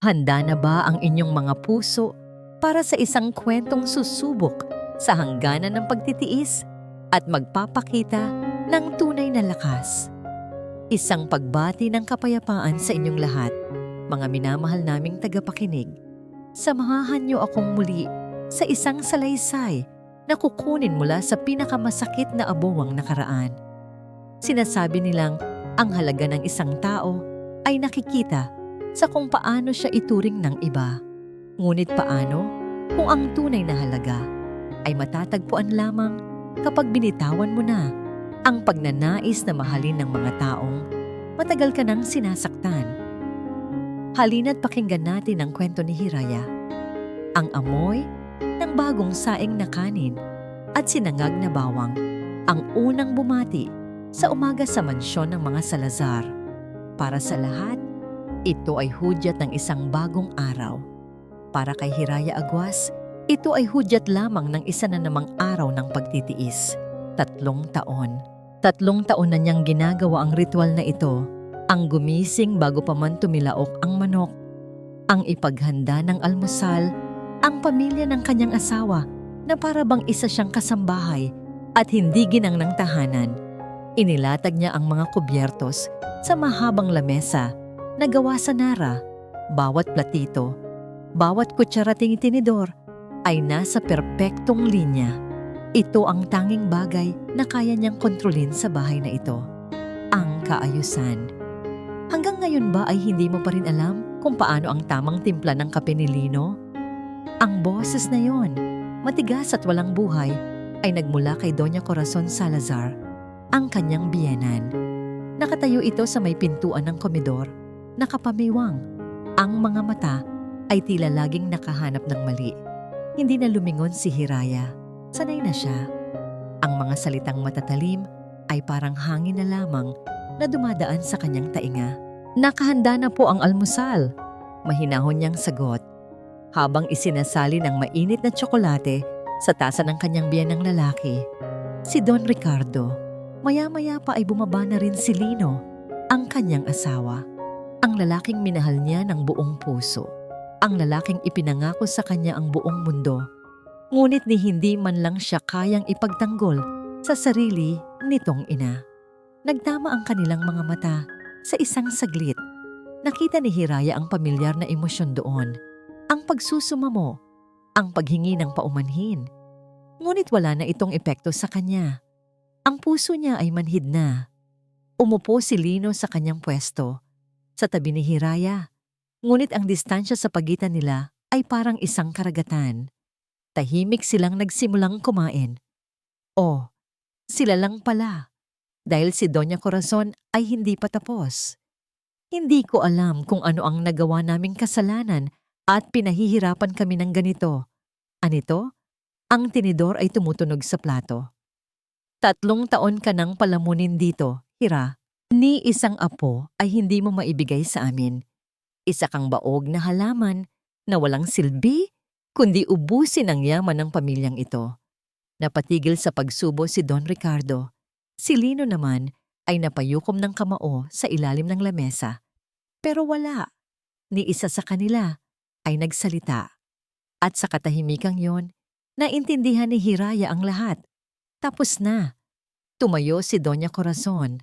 Handa na ba ang inyong mga puso para sa isang kwentong susubok sa hangganan ng pagtitiis at magpapakita ng tunay na lakas? Isang pagbati ng kapayapaan sa inyong lahat, mga minamahal naming tagapakinig. Samahan niyo akong muli sa isang salaysay na kukunin mula sa pinakamasakit na abowang nakaraan. Sinasabi nilang ang halaga ng isang tao ay nakikita sa kung paano siya ituring ng iba. Ngunit paano kung ang tunay na halaga ay matatagpuan lamang kapag binitawan mo na ang pagnanais na mahalin ng mga taong matagal ka nang sinasaktan. Halina't pakinggan natin ang kwento ni Hiraya. Ang amoy ng bagong saing na kanin at sinangag na bawang ang unang bumati sa umaga sa mansyon ng mga Salazar. Para sa lahat, ito ay hudyat ng isang bagong araw. Para kay Hiraya Aguas, ito ay hudyat lamang ng isa na namang araw ng pagtitiis. 3 taon. 3 taon na niyang ginagawa ang ritual na ito. Ang gumising bago pa man tumilaok ang manok. Ang ipaghanda ng almusal, ang pamilya ng kanyang asawa na para bang isa siyang kasambahay at hindi ginang ng tahanan. Inilatag niya ang mga kubyertos sa mahabang lamesa na gawa sa nara. Bawat platito, bawat kutsarating tinidor ay nasa perpektong linya. Ito ang tanging bagay na kaya niyang kontrolin sa bahay na ito. Ang kaayusan. Hanggang ngayon ba ay hindi mo pa rin alam kung paano ang tamang timpla ng kape ni Lino? Ang boses na yon, matigas at walang buhay, ay nagmula kay Doña Corazon Salazar, ang kanyang biyenan. Nakatayo ito sa may pintuan ng komedor, nakapamiwang. Ang mga mata ay tila laging nakahanap ng mali. Hindi na lumingon si Hiraya. Sanay na siya. Ang mga salitang matatalim ay parang hangin na lamang na dumadaan sa kanyang tainga. Nakahanda na po ang almusal, mahinahon niyang sagot. Habang isinasali ng mainit na tsokolate sa tasa ng kanyang biyenang lalaki, si Don Ricardo. Maya-maya pa ay bumaba na rin si Lino, ang kanyang asawa. Ang lalaking minahal niya ng buong puso. Ang lalaking ipinangako sa kanya ang buong mundo. Ngunit ni hindi man lang siya kayang ipagtanggol sa sarili nitong ina. Nagtama ang kanilang mga mata sa isang saglit. Nakita ni Hiraya ang pamilyar na emosyon doon. Ang pagsusumamo, ang paghingi ng paumanhin. Ngunit wala na itong epekto sa kanya. Ang puso niya ay manhid na. Umupo si Lino sa kanyang pwesto, sa tabi ni Hiraya. Ngunit ang distansya sa pagitan nila ay parang isang karagatan. Tahimik silang nagsimulang kumain. Oh, sila lang pala. Dahil si Doña Corazon ay hindi pa tapos. Hindi ko alam kung ano ang nagawa naming kasalanan at pinahihirapan kami ng ganito. Anito? Ang tinidor ay tumutunog sa plato. 3 taon ka nang palamunin dito, Hira. Ni isang apo ay hindi mo maibigay sa amin. Isa kang baog na halaman na walang silbi, kundi ubusin ang yaman ng pamilyang ito. Napatigil sa pagsubo si Don Ricardo. Si Lino naman ay napayukom ng kamao sa ilalim ng lamesa. Pero wala. Ni isa sa kanila ay nagsalita. At sa katahimikang yon, naintindihan ni Hiraya ang lahat. Tapos na. Tumayo si Doña Corazon.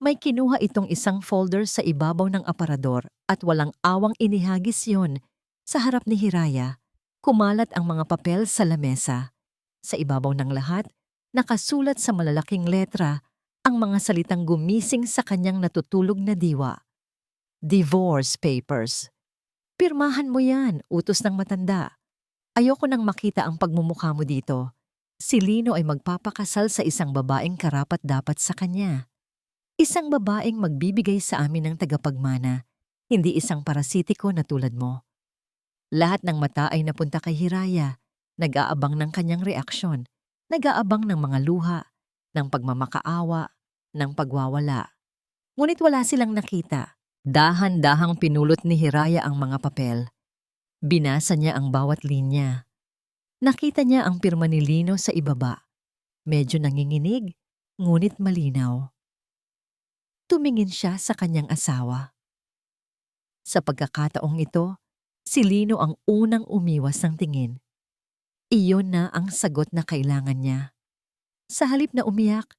May kinuha itong isang folder sa ibabaw ng aparador at walang awang inihagis yon sa harap ni Hiraya. Kumalat ang mga papel sa lamesa. Sa ibabaw ng lahat, nakasulat sa malalaking letra ang mga salitang gumising sa kanyang natutulog na diwa. Divorce papers. Pirmahan mo yan, utos ng matanda. Ayoko nang makita ang pagmumukha mo dito. Si Lino ay magpapakasal sa isang babaeng karapat-dapat sa kanya. Isang babaeng magbibigay sa amin ng tagapagmana, hindi isang parasitiko na tulad mo. Lahat ng mata ay napunta kay Hiraya, nag-aabang ng kanyang reaksyon, nag-aabang ng mga luha, ng pagmamakaawa, ng pagwawala. Ngunit wala silang nakita. Dahan-dahang pinulot ni Hiraya ang mga papel. Binasa niya ang bawat linya. Nakita niya ang pirma ni Lino sa ibaba. Medyo nanginginig, ngunit malinaw. Tumingin siya sa kanyang asawa. Sa pagkakataong ito, Si Lino ang unang umiwas ng tingin. Iyon na ang sagot na kailangan niya. Sa halip na umiyak,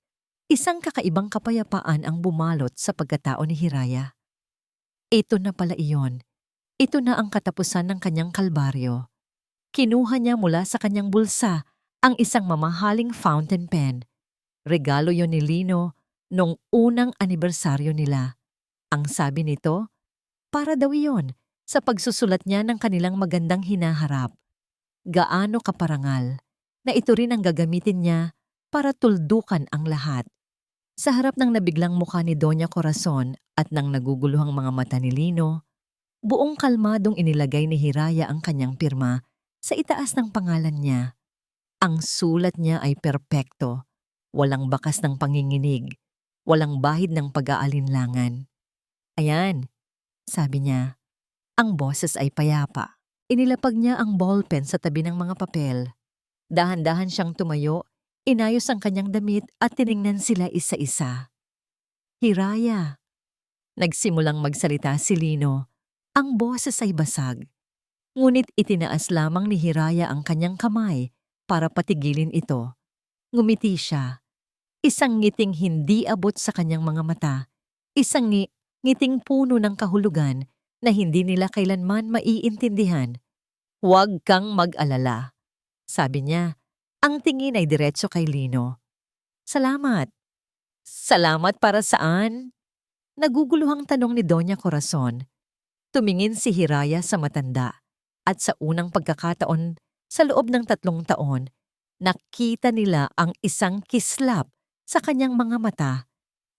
isang kakaibang kapayapaan ang bumalot sa pagkatao ni Hiraya. Ito na pala iyon. Ito na ang katapusan ng kanyang kalbaryo. Kinuha niya mula sa kanyang bulsa ang isang mamahaling fountain pen. Regalo yon ni Lino nung unang anibersaryo nila. Ang sabi nito, para daw iyon sa pagsusulat niya ng kanilang magandang hinaharap. Gaano kaparangal na ito rin ang gagamitin niya para tuldukan ang lahat. Sa harap ng nabiglang mukha ni Doña Corazon at ng naguguluhang mga mata ni Lino, buong kalmadong inilagay ni Hiraya ang kanyang pirma sa itaas ng pangalan niya. Ang sulat niya ay perpekto, walang bakas ng panginginig, walang bahid ng pag-aalinlangan. Ayan, sabi niya. Ang boses ay payapa. Inilapag niya ang ballpen sa tabi ng mga papel. Dahan-dahan siyang tumayo, inayos ang kanyang damit at tiningnan sila isa-isa. Hiraya. Nagsimulang magsalita si Lino. Ang boses ay basag. Ngunit itinaas lamang ni Hiraya ang kanyang kamay para patigilin ito. Ngumiti siya. Isang ngiting hindi abot sa kanyang mga mata. Isang ngiting puno ng kahulugan na hindi nila kailanman maiintindihan. Huwag kang mag-alala. Sabi niya, ang tingin ay diretso kay Lino. Salamat. Salamat para saan? Naguguluhang tanong ni Doña Corazon. Tumingin si Hiraya sa matanda at sa unang pagkakataon sa loob ng 3 taon, nakita nila ang isang kislap sa kanyang mga mata.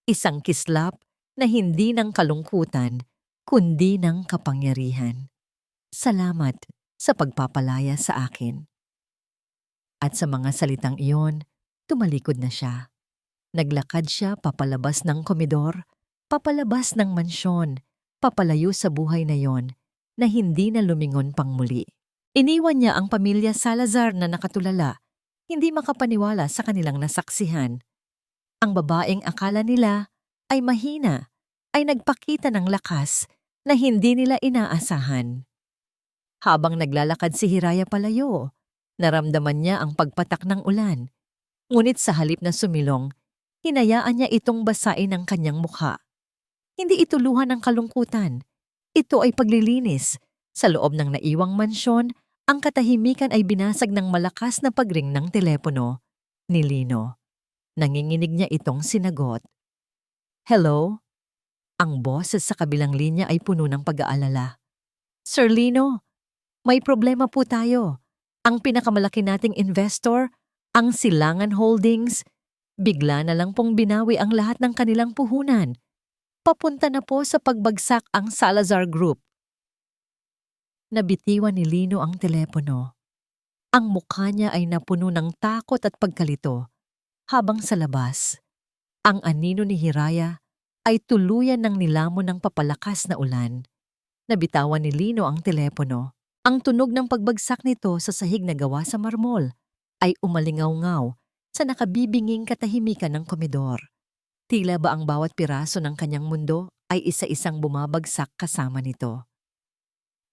Isang kislap na hindi ng kalungkutan, kundi ng kapangyarihan. Salamat sa pagpapalaya sa akin. At sa mga salitang iyon, tumalikod na siya. Naglakad siya papalabas ng komedor, papalabas ng mansyon, papalayo sa buhay na yon na hindi na lumingon pang muli. Iniwan niya ang pamilya Salazar na nakatulala, hindi makapaniwala sa kanilang nasaksihan. Ang babaeng akala nila ay mahina, ay nagpakita ng lakas na hindi nila inaasahan. Habang naglalakad si Hiraya palayo, naramdaman niya ang pagpatak ng ulan. Ngunit sa halip na sumilong, hinayaan niya itong basain ang kanyang mukha. Hindi ito luha ng kalungkutan. Ito ay paglilinis. Sa loob ng naiwang mansyon, ang katahimikan ay binasag ng malakas na pagring ng telepono ni Lino. Nanginginig niya itong sinagot. Hello? Ang boses sa kabilang linya ay puno ng pag-aalala. Sir Lino, may problema po tayo. Ang pinakamalaki nating investor, ang Silangan Holdings, bigla na lang pong binawi ang lahat ng kanilang puhunan. Papunta na po sa pagbagsak ang Salazar Group. Nabitiwan ni Lino ang telepono. Ang mukha niya ay napuno ng takot at pagkalito. Habang sa labas, ang anino ni Hiraya ay tuluyan ng nilamon ng papalakas na ulan. Nabitawan ni Lino ang telepono. Ang tunog ng pagbagsak nito sa sahig na gawa sa marmol ay umalingaw-ngaw sa nakabibinging katahimikan ng komedor. Tila ba ang bawat piraso ng kanyang mundo ay isa-isang bumabagsak kasama nito.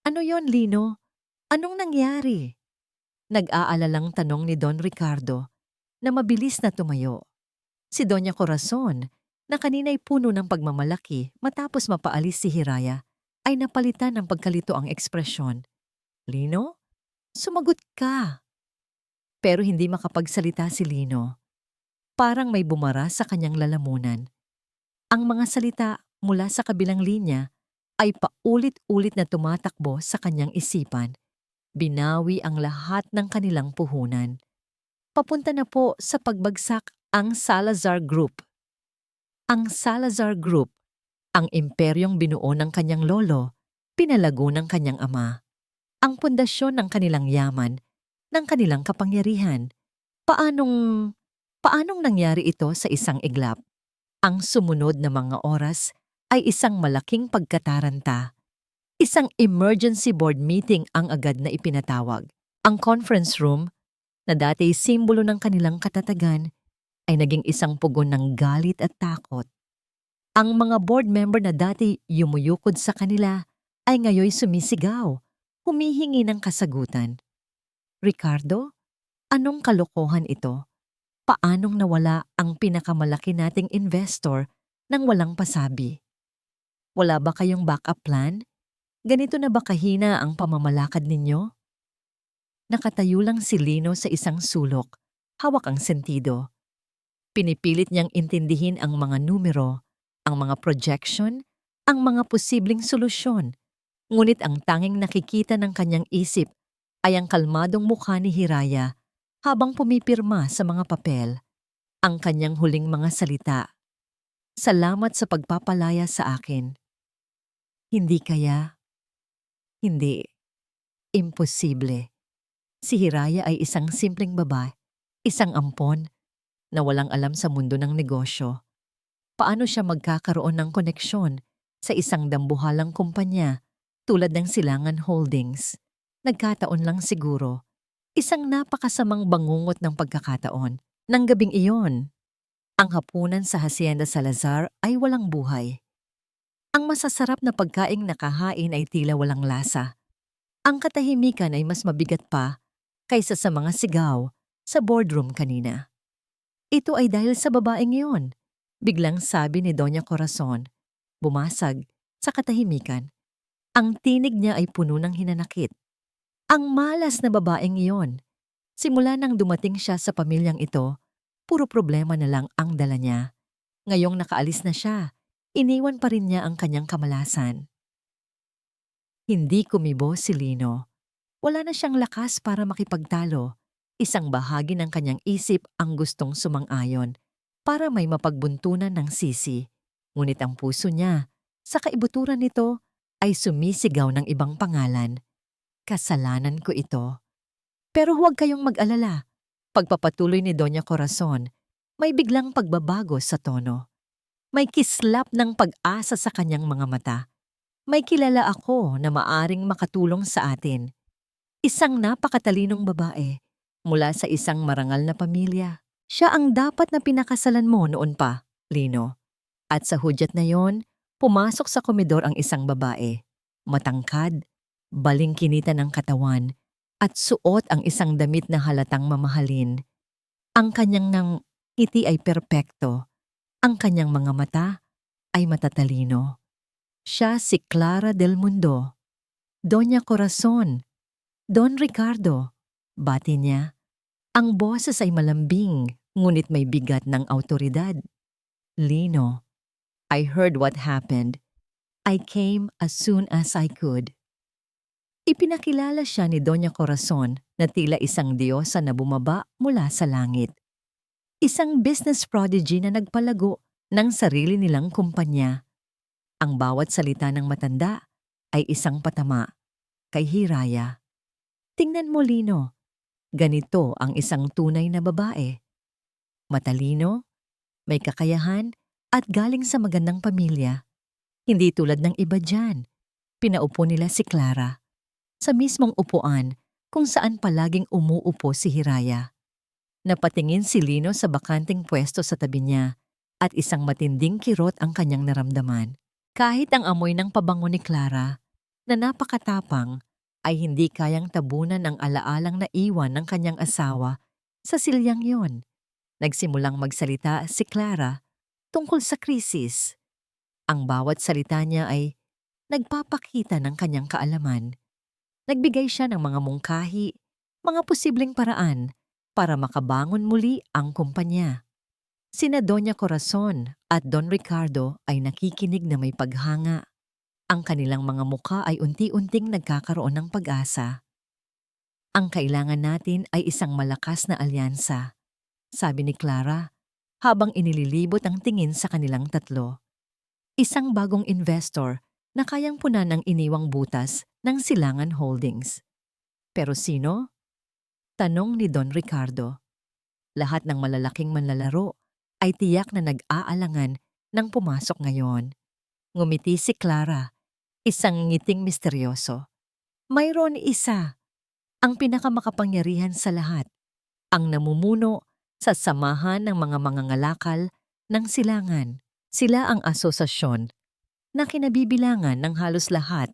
Ano yon, Lino? Anong nangyari? Nag-aalalang tanong ni Don Ricardo na mabilis na tumayo. Si Doña Corazon, na kanina'y puno ng pagmamalaki matapos mapaalis si Hiraya, ay napalitan ng pagkalito ang ekspresyon. Lino, sumagot ka. Pero hindi makapagsalita si Lino. Parang may bumara sa kanyang lalamunan. Ang mga salita mula sa kabilang linya ay paulit-ulit na tumatakbo sa kanyang isipan. Binawi ang lahat ng kanilang puhunan. Papunta na po sa pagbagsak ang Salazar Group. Ang Salazar Group, ang imperyong binuo ng kanyang lolo, pinalago ng kanyang ama. Ang pundasyon ng kanilang yaman, ng kanilang kapangyarihan. Paanong nangyari ito sa isang iglap? Ang sumunod na mga oras ay isang malaking pagkataranta. Isang emergency board meeting ang agad na ipinatawag. Ang conference room, na dati simbolo ng kanilang katatagan, ay naging isang pugon ng galit at takot. Ang mga board member na dati yumuyukod sa kanila ay ngayoy sumisigaw. humihingi ng kasagutan. Ricardo, anong kalokohan ito? Paanong nawala ang pinakamalaki nating investor nang walang pasabi? Wala ba kayong backup plan? Ganito na ba kahina ang pamamalakad ninyo? Nakatayo lang si Lino sa isang sulok, hawak ang sentido. Pinipilit niyang intindihin ang mga numero, ang mga projection, ang mga posibleng solusyon. Ngunit ang tanging nakikita ng kanyang isip ay ang kalmadong mukha ni Hiraya habang pumipirma sa mga papel. Ang kanyang huling mga salita, "Salamat sa pagpapalaya sa akin." Hindi kaya? Hindi. Imposible. Si Hiraya ay isang simpleng babae, isang ampon, na walang alam sa mundo ng negosyo. Paano siya magkakaroon ng koneksyon sa isang dambuhalang kumpanya tulad ng Silangan Holdings? Nagkataon lang siguro, isang napakasamang bangungot ng pagkakataon. Nang gabing iyon, ang hapunan sa Hacienda Salazar ay walang buhay. Ang masasarap na pagkaing nakahain ay tila walang lasa. Ang katahimikan ay mas mabigat pa kaysa sa mga sigaw sa boardroom kanina. Ito ay dahil sa babaeng iyon, biglang sabi ni Doña Corazon, bumasag sa katahimikan. Ang tinig niya ay puno ng hinanakit. Ang malas na babaeng iyon. Simula nang dumating siya sa pamilyang ito, puro problema na lang ang dala niya. Ngayong nakaalis na siya, iniwan pa rin niya ang kanyang kamalasan. Hindi kumibo si Lino. Wala na siyang lakas para makipagtalo. Isang bahagi ng kanyang isip ang gustong sumang-ayon para may mapagbuntunan ng sisi. Ngunit ang puso niya, sa kaibuturan nito, ay sumisigaw ng ibang pangalan. Kasalanan ko ito. Pero huwag kayong mag-alala. Pagpapatuloy ni Doña Corazon, may biglang pagbabago sa tono. May kislap ng pag-asa sa kanyang mga mata. May kilala ako na maaring makatulong sa atin. Isang napakatalinong babae mula sa isang marangal na pamilya. Siya ang dapat na pinakasalan mo noon pa, Lino. At sa hudyat na yon, pumasok sa komedor ang isang babae. Matangkad, balingkinita ng katawan, at suot ang isang damit na halatang mamahalin. Ang kanyang ngiti ay perpekto. Ang kanyang mga mata ay matatalino. Siya si Clara del Mundo. Doña Corazon. Don Ricardo. Bati niya. Ang boses ay malambing, ngunit may bigat ng autoridad. Lino, I heard what happened. I came as soon as I could. Ipinakilala siya ni Doña Corazon na tila isang diyosa na bumaba mula sa langit. Isang business prodigy na nagpalago ng sarili nilang kumpanya. Ang bawat salita ng matanda ay isang patama kay Hiraya. Tingnan mo, Lino. Ganito ang isang tunay na babae. Matalino, may kakayahan at galing sa magandang pamilya. Hindi tulad ng iba dyan. Pinaupo nila si Clara sa mismong upuan kung saan palaging umuupo si Hiraya. Napatingin si Lino sa bakanting pwesto sa tabi niya at isang matinding kirot ang kanyang naramdaman. Kahit ang amoy ng pabango ni Clara na napakatapang ay hindi kayang tabunan ng alaalang naiwan ng kanyang asawa sa silyang yon. Nagsimulang magsalita si Clara tungkol sa krisis. Ang bawat salita niya ay nagpapakita ng kanyang kaalaman. Nagbigay siya ng mga mungkahi, mga posibleng paraan para makabangon muli ang kumpanya. Sina Doña Corazon at Don Ricardo ay nakikinig na may paghanga. Ang kanilang mga mukha ay unti-unting nagkakaroon ng pag-asa. Ang kailangan natin ay isang malakas na alyansa, sabi ni Clara, habang inililibot ang tingin sa kanilang tatlo. Isang bagong investor na kayang punan ng iniwang butas ng Silangan Holdings. Pero sino? Tanong ni Don Ricardo. Lahat ng malalaking manlalaro ay tiyak na nag-aalangan nang pumasok ngayon. Ngumiti si Clara, isang ngiting misteryoso. Mayroon isa, ang pinakamakapangyarihan sa lahat, ang namumuno sa samahan ng mga mangangalakal ng Silangan. Sila ang asosasyon na kinabibilangan ng halos lahat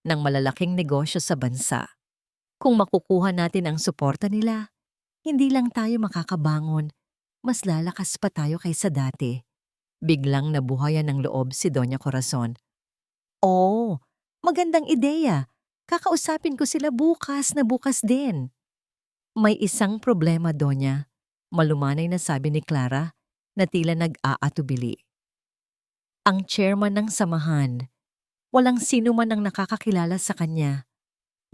ng malalaking negosyo sa bansa. Kung makukuha natin ang suporta nila, hindi lang tayo makakabangon, mas lalakas pa tayo kaysa dati. Biglang nabuhayan ng loob si Doña Corazon. Oh, magandang ideya. Kakausapin ko sila bukas na bukas din. May isang problema, Donya. Malumanay na sabi ni Clara na tila nag-aatubili. Ang chairman ng samahan, walang sino man ang nakakakilala sa kanya.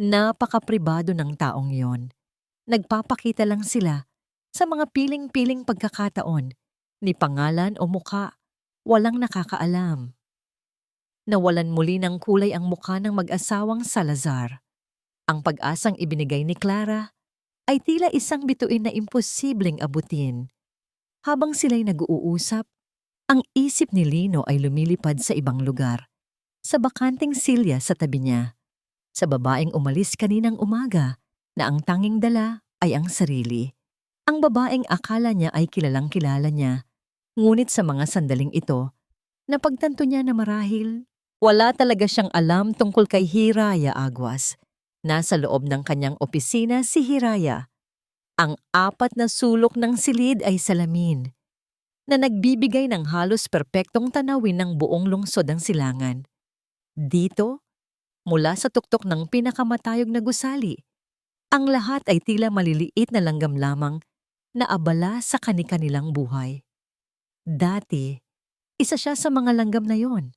Napaka-pribado ng taong yon. Nagpapakita lang sila sa mga piling-piling pagkakataon, ni pangalan o muka, walang nakakaalam. Nawalan muli ng kulay ang mukha ng mag-asawang Salazar. Ang pag-asang ibinigay ni Clara ay tila isang bituin na imposibleng abutin. Habang sila'y nag-uusap, ang isip ni Lino ay lumilipad sa ibang lugar, sa bakanting silya sa tabi niya, sa babaeng umalis kaninang umaga na ang tanging dala ay ang sarili. Ang babaeng akala niya ay kilalang-kilala niya, ngunit sa mga sandaling ito, napagtanto niya na marahil wala talaga siyang alam tungkol kay Hiraya Aguas. Nasa loob ng kanyang opisina si Hiraya. Ang 4 na sulok ng silid ay salamin, na nagbibigay ng halos perpektong tanawin ng buong lungsod ng Silangan. Dito, mula sa tuktok ng pinakamatayog na gusali, ang lahat ay tila maliliit na langgam lamang na abala sa kani-kanilang buhay. Dati, isa siya sa mga langgam na yon.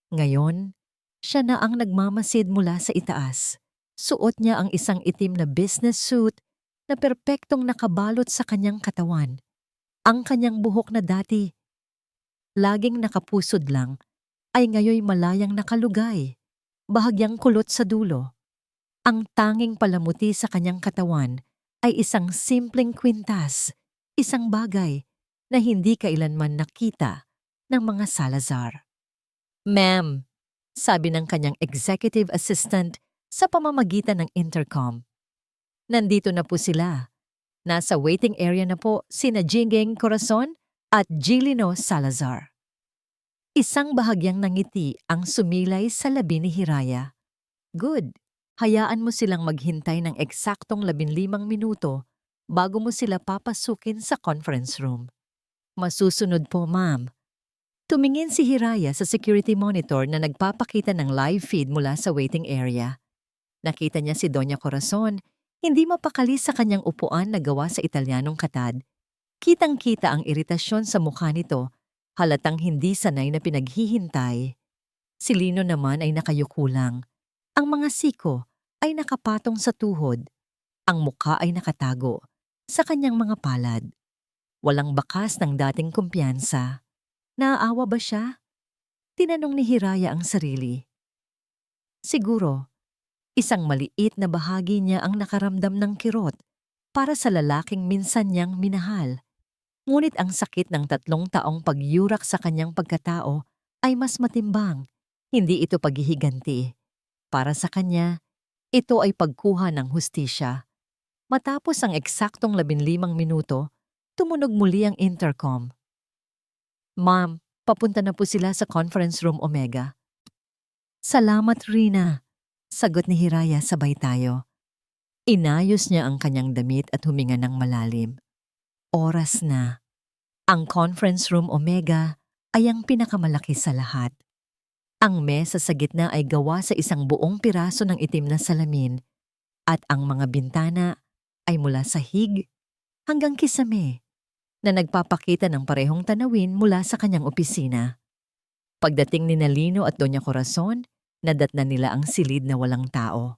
Ngayon, siya na ang nagmamasid mula sa itaas. Suot niya ang isang itim na business suit na perpektong nakabalot sa kanyang katawan. Ang kanyang buhok na dati laging nakapusod lang ay ngayoy malayang nakalugay, bahagyang kulot sa dulo. Ang tanging palamuti sa kanyang katawan ay isang simpleng kwintas, isang bagay na hindi kailanman nakita ng mga Salazar. "Ma'am," sabi ng kanyang executive assistant sa pamamagitan ng intercom. "Nandito na po sila. Nasa waiting area na po sina Jingeng Corazon at Gilino Salazar." Isang bahagyang nangiti ang sumilay sa labi ni Hiraya. "Good. Hayaan mo silang maghintay ng eksaktong 15 minuto bago mo sila papasukin sa conference room." "Masusunod po, ma'am." Tumingin si Hiraya sa security monitor na nagpapakita ng live feed mula sa waiting area. Nakita niya si Doña Corazon, hindi mapakali sa kanyang upuan na gawa sa Italianong katad. Kitang-kita ang iritasyon sa mukha nito, halatang hindi sanay na pinaghihintay. Si Lino naman ay nakayuko lang. Ang mga siko ay nakapatong sa tuhod. Ang mukha ay nakatago sa kanyang mga palad. Walang bakas ng dating kumpiyansa. Naaawa ba siya? Tinanong ni Hiraya ang sarili. Siguro, isang maliit na bahagi niya ang nakaramdam ng kirot para sa lalaking minsan niyang minahal. Ngunit ang sakit ng 3 taong pagyurak sa kanyang pagkatao ay mas matimbang. Hindi ito paghihiganti. Para sa kanya, ito ay pagkuha ng hustisya. Matapos ang eksaktong 15 minuto, tumunog muli ang intercom. "Ma'am, papunta na po sila sa conference room Omega." "Salamat, Rina," sagot ni Hiraya sabay tayo. Inayos niya ang kanyang damit at huminga ng malalim. Oras na. Ang conference room Omega ay ang pinakamalaki sa lahat. Ang mesa sa gitna ay gawa sa isang buong piraso ng itim na salamin at ang mga bintana ay mula sahig hanggang kisame na nagpapakita ng parehong tanawin mula sa kanyang opisina. Pagdating ni Lino at Doña Corazon, nadatnan nila ang silid na walang tao.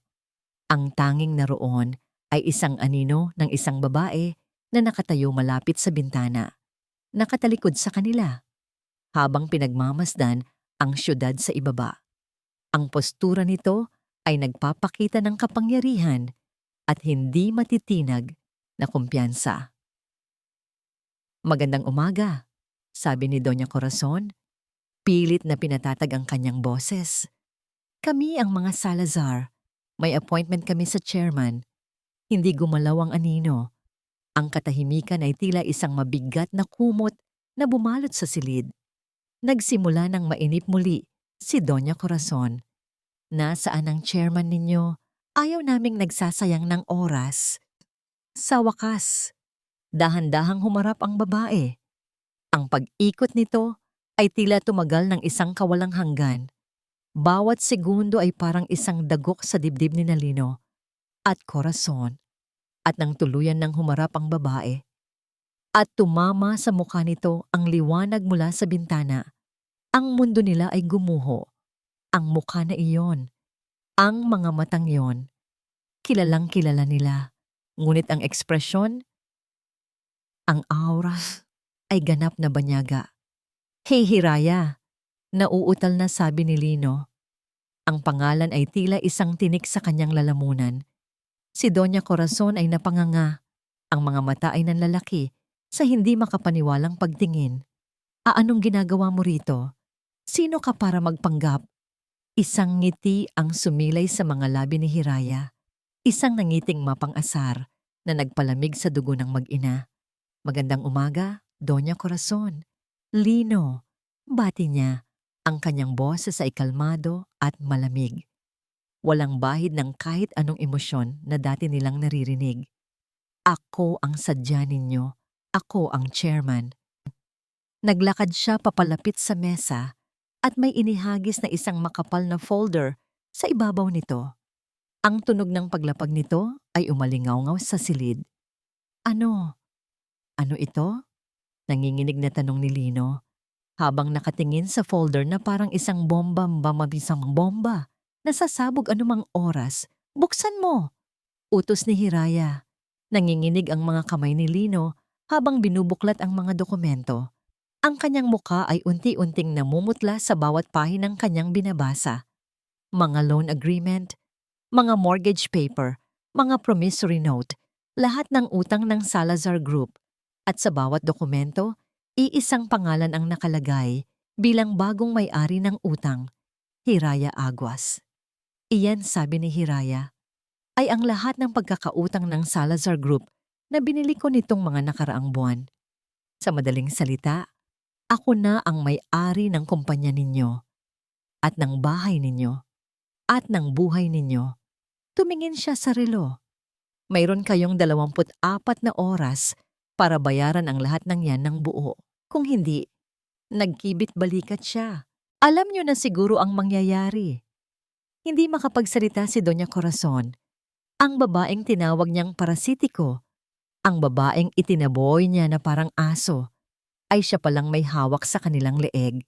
Ang tanging naroon ay isang anino ng isang babae na nakatayo malapit sa bintana, nakatalikod sa kanila, habang pinagmamasdan ang syudad sa ibaba. Ang postura nito ay nagpapakita ng kapangyarihan at hindi matitinag na kumpiyansa. "Magandang umaga," sabi ni Doña Corazon. Pilit na pinatatag ang kanyang boses. "Kami ang mga Salazar. May appointment kami sa chairman." Hindi gumalaw ang anino. Ang katahimikan ay tila isang mabigat na kumot na bumalot sa silid. Nagsimula ng mainip muli si Doña Corazon. Nasaan ang chairman ninyo? Ayaw naming nagsasayang ng oras. Sa wakas, dahan-dahang humarap ang babae. Ang pag-ikot nito ay tila tumagal ng isang kawalang hanggan. Bawat segundo ay parang isang dagok sa dibdib ni Nalino at Corazon. At nang tuluyan ng humarap ang babae, at tumama sa mukha nito ang liwanag mula sa bintana, ang mundo nila ay gumuho. Ang mukha na iyon, ang mga matang iyon, kilalang kilala nila. Ngunit ang ekspresyon, ang aura, ay ganap na banyaga. Hey Hiraya, nauutal na sabi ni Lino. Ang pangalan ay tila isang tinik sa kanyang lalamunan. Si Doña Corazon ay napanganga. Ang mga mata ay nanlalaki sa hindi makapaniwalang pagtingin. Anong ginagawa mo rito? Sino ka para magpanggap? Isang ngiti ang sumilay sa mga labi ni Hiraya. Isang nangiting mapang-asar na nagpalamig sa dugo ng mag-ina. Magandang umaga, Doña Corazon. Lino, bati niya. Ang kanyang boses ay kalmado at malamig. Walang bahid ng kahit anong emosyon na dati nilang naririnig. Ako ang sadya ninyo. Ako ang chairman. Naglakad siya papalapit sa mesa at may inihagis na isang makapal na folder sa ibabaw nito. Ang tunog ng paglapag nito ay umalingaw-ngaw sa silid. Ano? Ano ito? Nanginginig na tanong ni Lino habang nakatingin sa folder na parang isang mabisang bomba. Nasasabog anumang oras. Buksan mo! Utos ni Hiraya. Nanginginig ang mga kamay ni Lino habang binubuklat ang mga dokumento. Ang kanyang muka ay unti-unting namumutla sa bawat pahinang kanyang binabasa. Mga loan agreement, mga mortgage paper, mga promissory note, lahat ng utang ng Salazar Group. At sa bawat dokumento, iisang pangalan ang nakalagay bilang bagong may-ari ng utang, Hiraya Aguas. Iyan, sabi ni Hiraya, ay ang lahat ng pagkakautang ng Salazar Group na binili ko nitong mga nakaraang buwan. Sa madaling salita, ako na ang may-ari ng kumpanya ninyo, at ng bahay ninyo, at ng buhay ninyo. Tumingin siya sa relo. Mayroon kayong 24 na oras para bayaran ang lahat ng yan ng buo. Kung hindi, nagkibit balikat siya. Alam niyo na siguro ang mangyayari. Hindi makapagsalita si Doña Corazon. Ang babaeng tinawag niyang parasitiko, ang babaeng itinaboy niya na parang aso, ay siya palang may hawak sa kanilang leeg.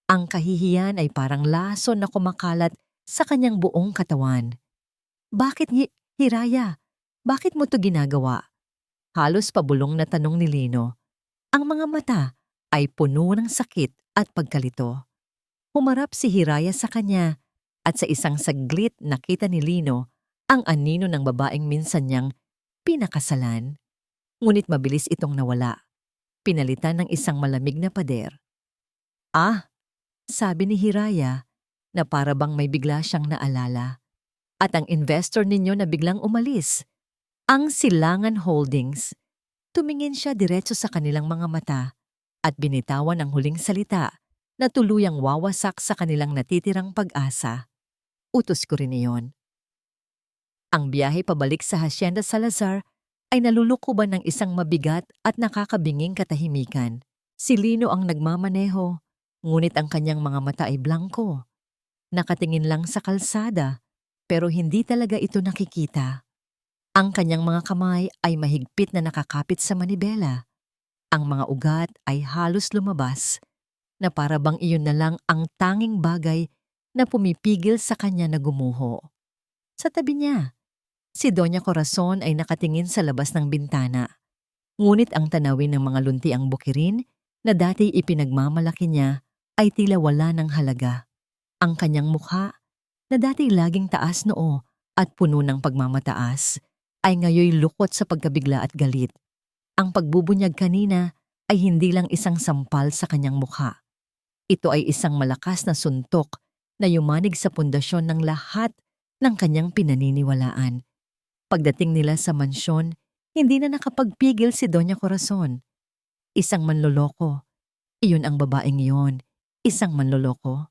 Ang kahihiyan ay parang laso na kumakalat sa kanyang buong katawan. Bakit Hiraya? Bakit mo to ginagawa? Halos pabulong na tanong ni Lino. Ang mga mata ay puno ng sakit at pagkalito. Humarap si Hiraya sa kanya at sa isang saglit nakita ni Lino ang anino ng babaeng minsan niyang pinakasalan. Ngunit mabilis itong nawala. Pinalitan ng isang malamig na pader. Ah, sabi ni Hiraya na para bang may bigla siyang naalala. At ang investor ninyo na biglang umalis, ang Silangan Holdings. Tumingin siya diretso sa kanilang mga mata at binitawan ang huling salita na tuluyang wawasak sa kanilang natitirang pag-asa. Utos ko rin iyon. Ang biyahe pabalik sa Hacienda Salazar ay nalulukuban ng isang mabigat at nakakabinging katahimikan. Si Lino ang nagmamaneho, ngunit ang kanyang mga mata ay blanko. Nakatingin lang sa kalsada, pero hindi talaga ito nakikita. Ang kanyang mga kamay ay mahigpit na nakakapit sa manibela. Ang mga ugat ay halos lumabas, na para bang iyon na lang ang tanging bagay na pumipigil sa kanya na gumuho. Sa tabi niya, si Doña Corazon ay nakatingin sa labas ng bintana. Ngunit ang tanawin ng mga luntiang bukirin na dati ipinagmamalaki niya ay tila wala ng halaga. Ang kanyang mukha, na dati laging taas noo at puno ng pagmamataas, ay ngayoy lukot sa pagkabigla at galit. Ang pagbubunyag kanina ay hindi lang isang sampal sa kanyang mukha. Ito ay isang malakas na suntok na yumanig sa pundasyon ng lahat ng kanyang pinaniniwalaan. Pagdating nila sa mansyon, hindi na nakapagpigil si Doña Corazon. Isang manloloko. Iyon ang babaeng iyon. Isang manloloko.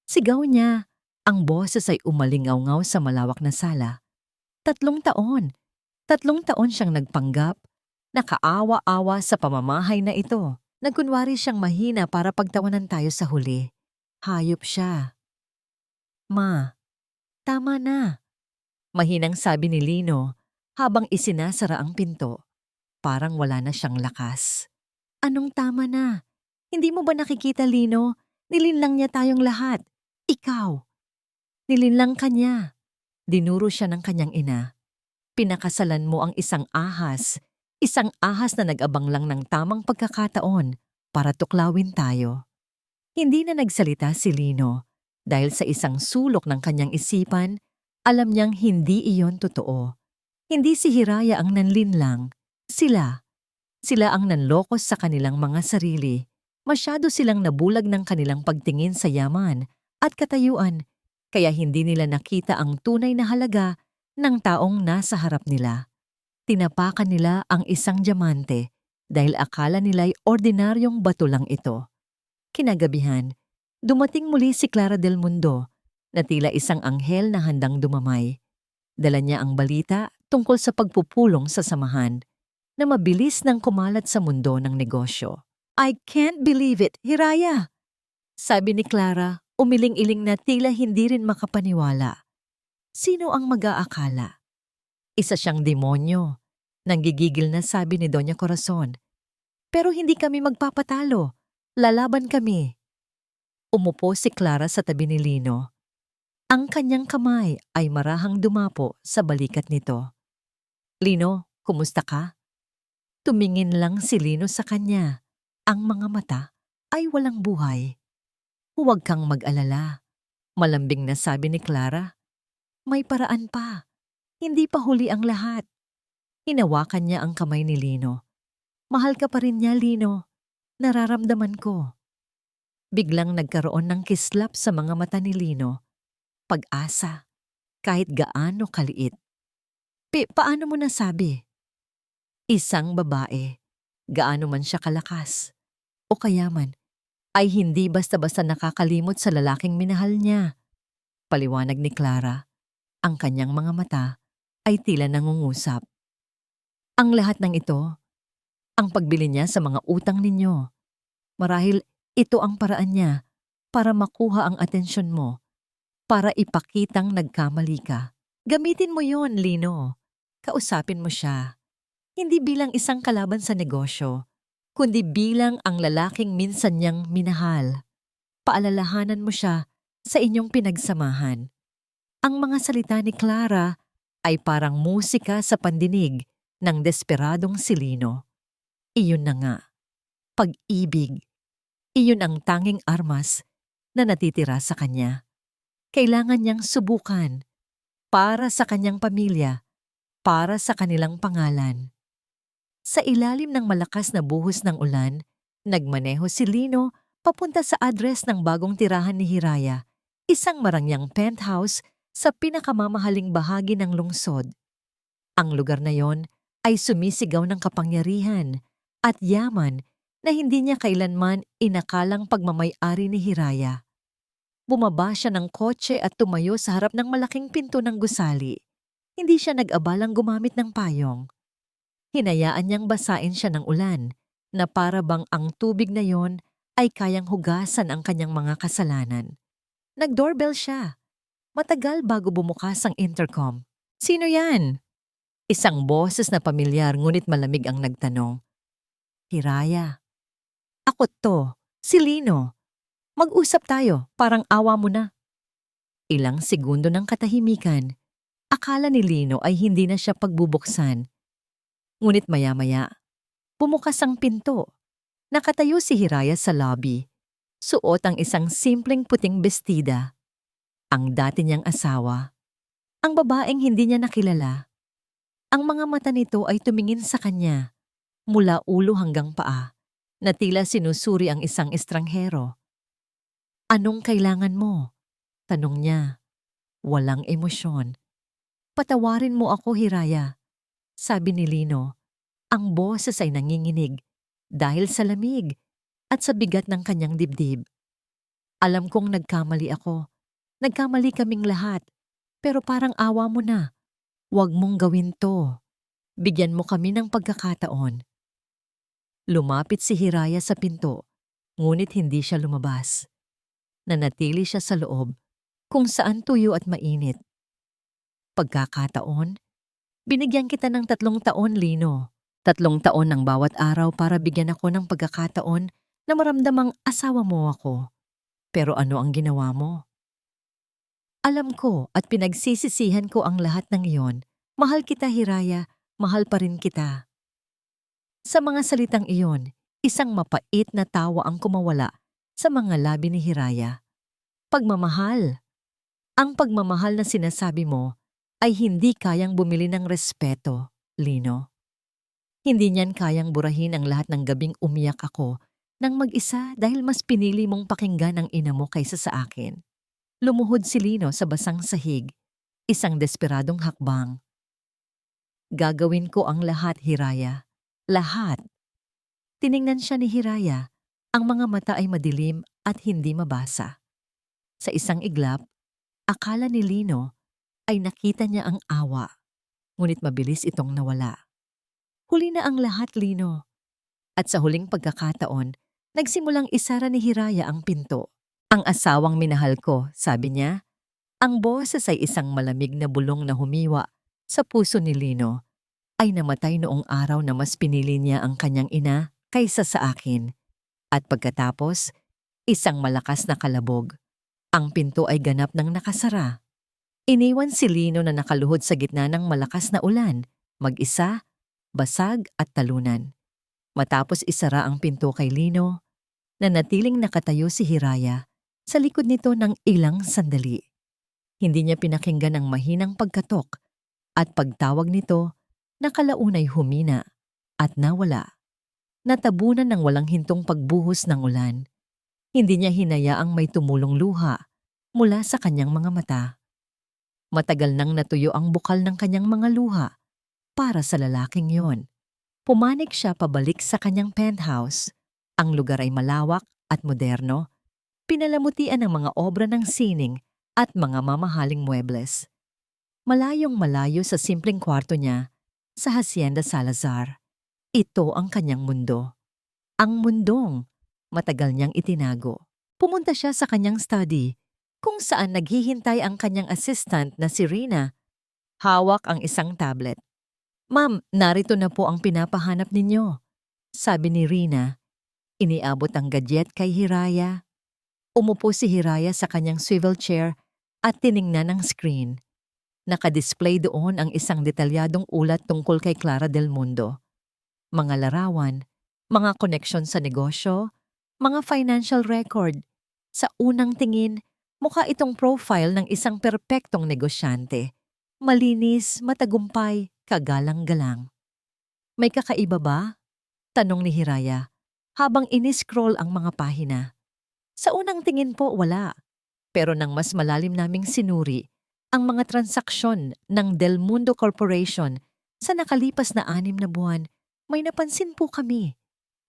Sigaw niya. Ang boses ay umalingaw-ngaw sa malawak na sala. 3 taon. 3 taon siyang nagpanggap. Nakaawa-awa sa pamamahay na ito. Nagkunwari siyang mahina para pagtawanan tayo sa huli. Hayop siya. Ma, tama na. Mahinang sabi ni Lino habang isinasara ang pinto. Parang wala na siyang lakas. Anong tama na? Hindi mo ba nakikita, Lino? Nilinlang niya tayong lahat. Ikaw. Nilinlang ka niya. Dinuro siya ng kanyang ina. Pinakasalan mo ang isang ahas na nag-abang lang ng tamang pagkakataon para tuklawin tayo. Hindi na nagsalita si Lino dahil sa isang sulok ng kanyang isipan, alam niyang hindi iyon totoo. Hindi si Hiraya ang nanlinlang. Sila ang nanlokos sa kanilang mga sarili. Masyado silang nabulag ng kanilang pagtingin sa yaman at katayuan, kaya hindi nila nakita ang tunay na halaga ng taong nasa harap nila. Tinapakan nila ang isang diamante dahil akala nila'y ordinaryong bato lang ito. Kinagabihan, dumating muli si Clara del Mundo na tila isang anghel na handang dumamay. Dala niya ang balita tungkol sa pagpupulong sa samahan na mabilis nang kumalat sa mundo ng negosyo. I can't believe it, Hiraya! Sabi ni Clara, umiling-iling na tila hindi rin makapaniwala. Sino ang mag-aakala? Isa siyang demonyo. Nanggigigil na sabi ni Doña Corazon. Pero hindi kami magpapatalo. Lalaban kami. Umupo si Clara sa tabi ni Lino. Ang kanyang kamay ay marahang dumapo sa balikat nito. Lino, kumusta ka? Tumingin lang si Lino sa kanya. Ang mga mata ay walang buhay. Huwag kang mag-alala. Malambing na sabi ni Clara. May paraan pa. Hindi pa huli ang lahat. Hinawakan niya ang kamay ni Lino. Mahal ka pa rin niya, Lino. Nararamdaman ko. Biglang nagkaroon ng kislap sa mga mata ni Lino. Pag-asa, kahit gaano kaliit. Paano mo nasabi? Isang babae, gaano man siya kalakas, o kayaman, ay hindi basta-basta nakakalimot sa lalaking minahal niya. Paliwanag ni Clara, ang kanyang mga mata ay tila nangungusap. Ang lahat ng ito, ang pagbili niya sa mga utang ninyo. Marahil ito ang paraan niya para makuha ang atensyon mo, para ipakitang nagkamali ka. Gamitin mo yon, Lino. Kausapin mo siya. Hindi bilang isang kalaban sa negosyo, kundi bilang ang lalaking minsan niyang minahal. Paalalahanan mo siya sa inyong pinagsamahan. Ang mga salita ni Clara ay parang musika sa pandinig ng desperadong si Lino. Iyon na nga, pag-ibig. Iyon ang tanging armas na natitira sa kanya. Kailangan niyang subukan para sa kanyang pamilya, para sa kanilang pangalan. Sa ilalim ng malakas na buhos ng ulan, nagmaneho si Lino papunta sa address ng bagong tirahan ni Hiraya, isang marangyang penthouse sa pinakamamahaling bahagi ng lungsod. Ang lugar na yon ay sumisigaw ng kapangyarihan at yaman na hindi niya kailanman inakalang pagmamay-ari ni Hiraya. Bumaba siya ng kotse at tumayo sa harap ng malaking pinto ng gusali. Hindi siya nag-abalang gumamit ng payong. Hinayaan niyang basain siya ng ulan na para bang ang tubig na yon ay kayang hugasan ang kanyang mga kasalanan. Nag-doorbell siya. Matagal bago bumukas ang intercom. Sino yan? Isang boses na pamilyar ngunit malamig ang nagtanong. Hiraya. Ako to, si Lino. Mag-usap tayo, parang awa mo na. Ilang segundo ng katahimikan. Akala ni Lino ay hindi na siya pagbubuksan. Ngunit maya-maya, bumukas ang pinto. Nakatayo si Hiraya sa lobby. Suot ang isang simpleng puting bestida. Ang dati niyang asawa. Ang babaeng hindi niya nakilala. Ang mga mata nito ay tumingin sa kanya, mula ulo hanggang paa, na tila sinusuri ang isang estranghero. Anong kailangan mo? Tanong niya. Walang emosyon. Patawarin mo ako, Hiraya. Sabi ni Lino, ang boses ay nanginginig dahil sa lamig at sa bigat ng kanyang dibdib. Alam kong nagkamali ako. Nagkamali kaming lahat, pero parang awa mo na. Huwag mong gawin to. Bigyan mo kami ng pagkakataon. Lumapit si Hiraya sa pinto, ngunit hindi siya lumabas. Nanatili siya sa loob, kung saan tuyo at mainit. Pagkakataon, binigyan kita ng 3 taon, Lino. 3 taon ng bawat araw para bigyan ako ng pagkakataon na maramdamang asawa mo ako. Pero ano ang ginawa mo? Alam ko at pinagsisisihan ko ang lahat ng iyon. Mahal kita, Hiraya. Mahal pa rin kita. Sa mga salitang iyon, isang mapait na tawa ang kumawala sa mga labi ni Hiraya. Pagmamahal. Ang pagmamahal na sinasabi mo ay hindi kayang bumili ng respeto, Lino. Hindi niyan kayang burahin ang lahat ng gabing umiyak ako nang mag-isa dahil mas pinili mong pakinggan ang ina mo kaysa sa akin. Lumuhod si Lino sa basang sahig, isang desperadong hakbang. Gagawin ko ang lahat, Hiraya. Lahat. Tiningnan siya ni Hiraya. Ang mga mata ay madilim at hindi mabasa. Sa isang iglap, akala ni Lino ay nakita niya ang awa, ngunit mabilis itong nawala. Huli na ang lahat, Lino. At sa huling pagkakataon, nagsimulang isara ni Hiraya ang pinto. Ang asawang minahal ko, sabi niya. Ang boses ay isang malamig na bulong na humiwa sa puso ni Lino. Ay namatay noong araw na mas pinili niya ang kanyang ina kaysa sa akin. At pagkatapos, isang malakas na kalabog. Ang pinto ay ganap ng nakasara. Iniwan si Lino na nakaluhod sa gitna ng malakas na ulan, mag-isa, basag at talunan. Matapos isara ang pinto kay Lino, nanatiling nakatayo si Hiraya sa likod nito ng ilang sandali. Hindi niya pinakinggan ang mahinang pagkatok at pagtawag nito, nakalaunay humina at nawala. Natabunan ng walang hintong pagbuhos ng ulan. Hindi niya hinayaang may tumulong luha mula sa kanyang mga mata. Matagal nang natuyo ang bukal ng kanyang mga luha para sa lalaking yon. Pumanik siya pabalik sa kanyang penthouse. Ang lugar ay malawak at moderno. Pinalamutian ng mga obra ng sining at mga mamahaling muebles. Malayong malayo sa simpleng kwarto niya sa Hacienda Salazar. Ito ang kanyang mundo. Ang mundong matagal niyang itinago. Pumunta siya sa kanyang study kung saan naghihintay ang kanyang assistant na si Rina. Hawak ang isang tablet. Ma'am, narito na po ang pinapahanap ninyo, sabi ni Rina. Iniabot ang gadget kay Hiraya. Umupo si Hiraya sa kanyang swivel chair at tiningnan ang screen. Nakadisplay doon ang isang detalyadong ulat tungkol kay Clara Del Mundo. Mga larawan, mga koneksyon sa negosyo, mga financial record. Sa unang tingin, mukha itong profile ng isang perpektong negosyante. Malinis, matagumpay, kagalang-galang. May kakaiba ba? Tanong ni Hiraya habang iniscroll ang mga pahina. Sa unang tingin po wala, pero nang mas malalim naming sinuri ang mga transaksyon ng Del Mundo Corporation sa nakalipas na 6 na buwan, may napansin po kami.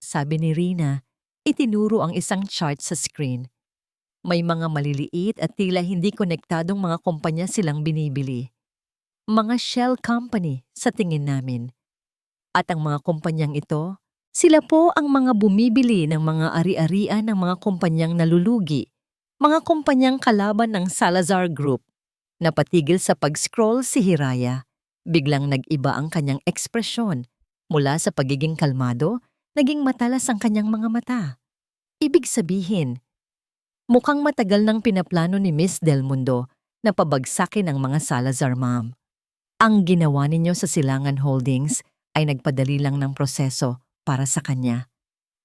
Sabi ni Rina, itinuro ang isang chart sa screen. May mga maliliit at tila hindi konektadong mga kumpanya silang binibili. Mga shell company sa tingin namin. At ang mga kumpanyang ito, sila po ang mga bumibili ng mga ari-arian ng mga kumpanyang nalulugi, mga kumpanyang kalaban ng Salazar Group. Napatigil sa pag-scroll si Hiraya. Biglang nag-iba ang kanyang ekspresyon. Mula sa pagiging kalmado, naging matalas ang kanyang mga mata. Ibig sabihin, mukhang matagal nang pinaplano ni Miss Del Mundo na pabagsakin ang mga Salazar, ma'am. Ang ginawa ninyo sa Silangan Holdings ay nagpadali lang ng proseso para sa kanya.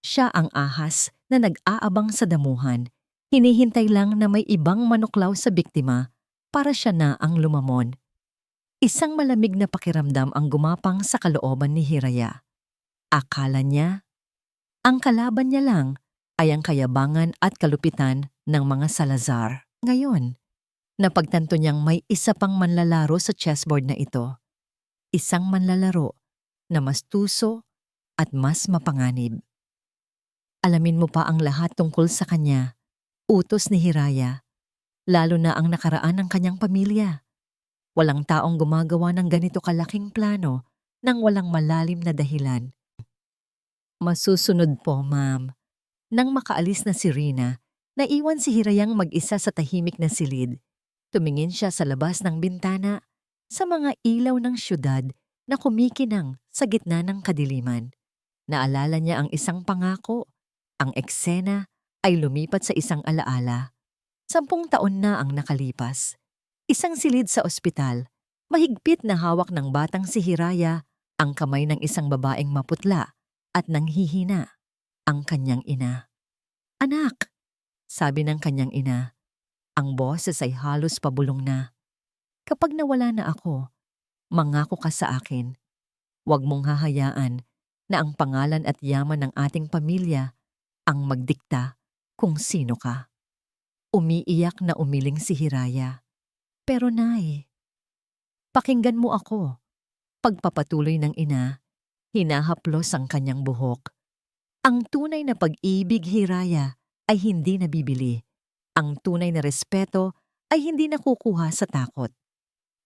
Siya ang ahas na nag-aabang sa damuhan. Hinihintay lang na may ibang manuklaw sa biktima para siya na ang lumamon. Isang malamig na pakiramdam ang gumapang sa kalooban ni Hiraya. Akala niya, ang kalaban niya lang ay ang kayabangan at kalupitan ng mga Salazar. Ngayon, napagtanto niyang may isa pang manlalaro sa chessboard na ito. Isang manlalaro na mas tuso at mas mapanganib. Alamin mo pa ang lahat tungkol sa kanya, utos ni Hiraya. lalo na ang nakaraan ng kanyang pamilya. Walang taong gumagawa ng ganito kalaking plano nang walang malalim na dahilan. Masusunod po, ma'am. Nang makaalis na si Rina, naiwan si Hirayang mag-isa sa tahimik na silid. Tumingin siya sa labas ng bintana, sa mga ilaw ng syudad na kumikinang sa gitna ng kadiliman. Naalala niya ang isang pangako. Ang eksena ay lumipat sa isang alaala. 10 taon na ang nakalipas. Isang silid sa ospital, mahigpit na hawak ng batang si Hiraya ang kamay ng isang babaeng maputla at nanghihina, ang kanyang ina. "Anak," sabi ng kanyang ina. Ang boses ay halos pabulong na. "Kapag nawala na ako, mangako ka sa akin. Huwag mong hahayaan na ang pangalan at yaman ng ating pamilya ang magdikta kung sino ka." Umiiyak na umiling si Hiraya. "Pero Nay, pakinggan mo ako." Pagpapatuloy ng ina, hinahaplos ang kanyang buhok. Ang tunay na pag-ibig, Hiraya, ay hindi nabibili. Ang tunay na respeto ay hindi nakukuha sa takot.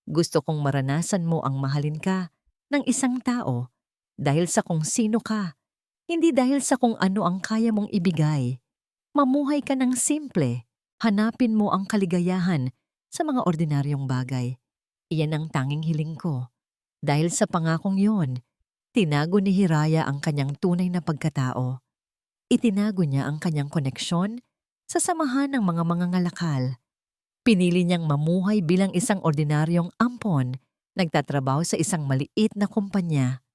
Gusto kong maranasan mo ang mahalin ka ng isang tao dahil sa kung sino ka, hindi dahil sa kung ano ang kaya mong ibigay. Mamuhay ka ng simple, hanapin mo ang kaligayahan sa mga ordinaryong bagay. Iyan ang tanging hiling ko. Dahil sa pangakong yon, tinago ni Hiraya ang kanyang tunay na pagkatao. Itinago niya ang kanyang koneksyon sa samahan ng mga mangangalakal. Pinili niyang mamuhay bilang isang ordinaryong ampon, nagtatrabaho sa isang maliit na kumpanya.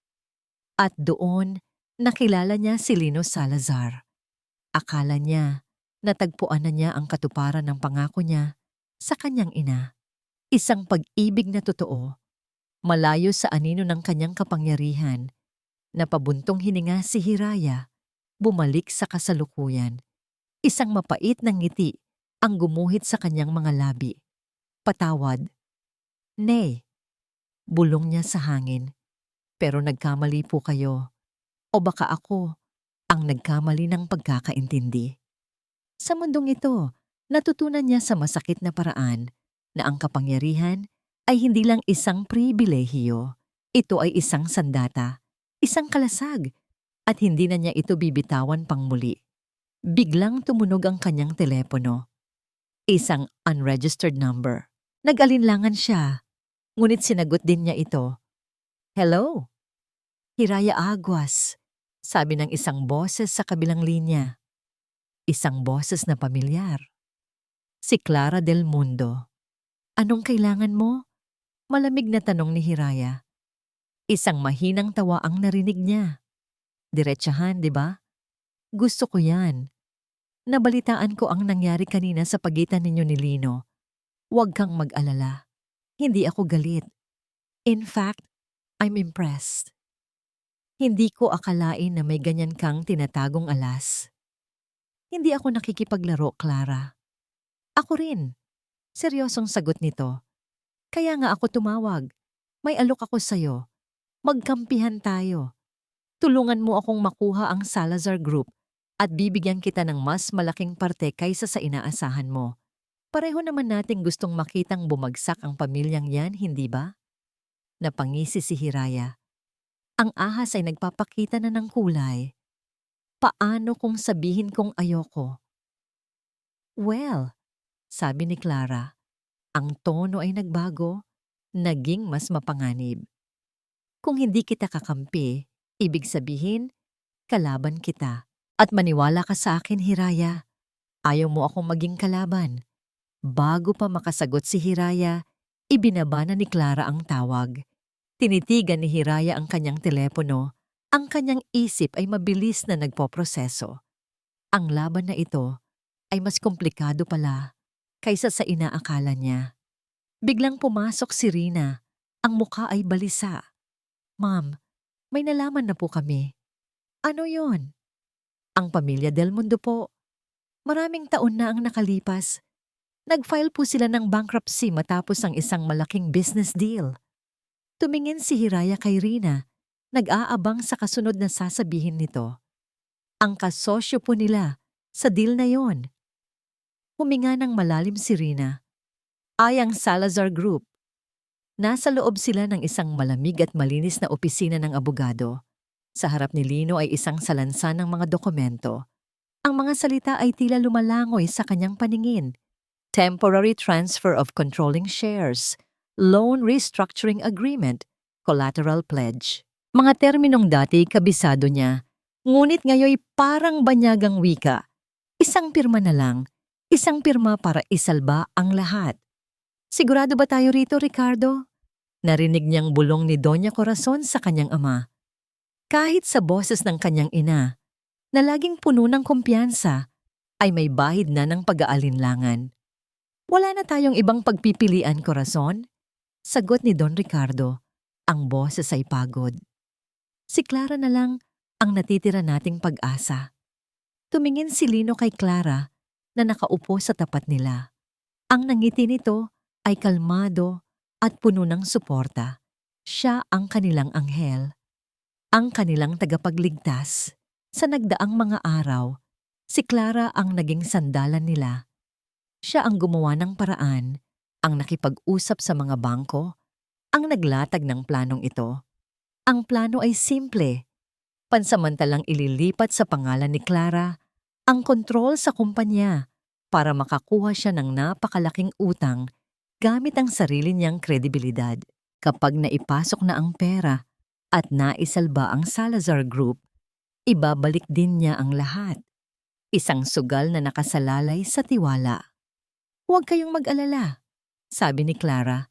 At doon, nakilala niya si Lino Salazar. Akala niya, natagpuan na niya ang katuparan ng pangako niya sa kanyang ina. Isang pag-ibig na totoo, malayo sa anino ng kanyang kapangyarihan. Napabuntong hininga si Hiraya, bumalik sa kasalukuyan. Isang mapait na ngiti ang gumuhit sa kanyang mga labi. "Patawad." "Nay," bulong niya sa hangin. "Pero nagkamali po kayo. O baka ako ang nagkamali ng pagkakaintindi." Sa mundong ito, natutunan niya sa masakit na paraan na ang kapangyarihan ay hindi lang isang pribilehiyo. Ito ay isang sandata, isang kalasag, at hindi na niya ito bibitawan pang muli. Biglang tumunog ang kanyang telepono. Isang unregistered number. Nag-alinlangan siya, ngunit sinagot din niya ito. "Hello? Hiraya Aguas," sabi ng isang boses sa kabilang linya. Isang boses na pamilyar. Si Clara Del Mundo. "Anong kailangan mo?" Malamig na tanong ni Hiraya. Isang mahinang tawa ang narinig niya. "Diretsahan, di ba? Gusto ko yan. Nabalitaan ko ang nangyari kanina sa pagitan ninyo ni Lino. Huwag kang mag-alala. Hindi ako galit. In fact, I'm impressed. Hindi ko akalain na may ganyan kang tinatagong alas." "Hindi ako nakikipaglaro, Clara." "Ako rin." Seryosong sagot nito. "Kaya nga ako tumawag. May alok ako sa'yo. Magkampihan tayo. Tulungan mo akong makuha ang Salazar Group at bibigyan kita ng mas malaking parte kaysa sa inaasahan mo. Pareho naman nating gustong makitang bumagsak ang pamilyang yan, hindi ba?" Napangisi si Hiraya. Ang ahas ay nagpapakita na ng kulay. "Paano kung sabihin kong ayoko?" "Well," sabi ni Clara. Ang tono ay nagbago, naging mas mapanganib. "Kung hindi kita kakampi, ibig sabihin, kalaban kita. At maniwala ka sa akin, Hiraya. Ayaw mo akong maging kalaban." Bago pa makasagot si Hiraya, ibinaba na ni Clara ang tawag. Tinitigan ni Hiraya ang kanyang telepono. Ang kanyang isip ay mabilis na nagpoproseso. Ang laban na ito ay mas komplikado pala kaysa sa inaakala niya. Biglang pumasok si Rina. Ang mukha ay balisa. "Ma'am, may nalaman na po kami." "Ano yon?" "Ang pamilya Del Mundo po. Maraming taon na ang nakalipas. Nag-file po sila ng bankruptcy matapos ang isang malaking business deal." Tumingin si Hiraya kay Rina, nag-aabang sa kasunod na sasabihin nito. Ang kasosyo po nila sa deal na yon. Huminga ng malalim si Rina. Ay ang Salazar Group. Nasa loob sila ng isang malamig at malinis na opisina ng abogado. Sa harap ni Lino ay isang salansan ng mga dokumento. Ang mga salita ay tila lumalangoy sa kanyang paningin. Temporary transfer of controlling shares, loan restructuring agreement, collateral pledge. Mga terminong dati kabisado niya, ngunit ngayoy parang banyagang wika. Isang pirma na lang, isang pirma para isalba ang lahat. Sigurado ba tayo rito, Ricardo? Narinig niyang bulong ni Doña Corazon sa kanyang ama. Kahit sa boses ng kanyang ina, na laging puno ng kumpiyansa, ay may bahid na ng pag-aalinlangan. Wala na tayong ibang pagpipilian, Corazon? Sagot ni Don Ricardo, ang boses ay pagod. Si Clara na lang ang natitira nating pag-asa. Tumingin si Lino kay Clara na nakaupo sa tapat nila. Ang nangiti nito ay kalmado at puno ng suporta. Siya ang kanilang anghel, ang kanilang tagapagligtas. Sa nagdaang mga araw, si Clara ang naging sandalan nila. Siya ang gumawa ng paraan, ang nakipag-usap sa mga bangko, ang naglatag ng planong ito. Ang plano ay simple. Pansamantalang ililipat sa pangalan ni Clara ang kontrol sa kumpanya para makakuha siya ng napakalaking utang gamit ang sarili niyang kredibilidad. Kapag naipasok na ang pera at naisalba ang Salazar Group, ibabalik din niya ang lahat. Isang sugal na nakasalalay sa tiwala. Huwag kayong mag-alala, sabi ni Clara,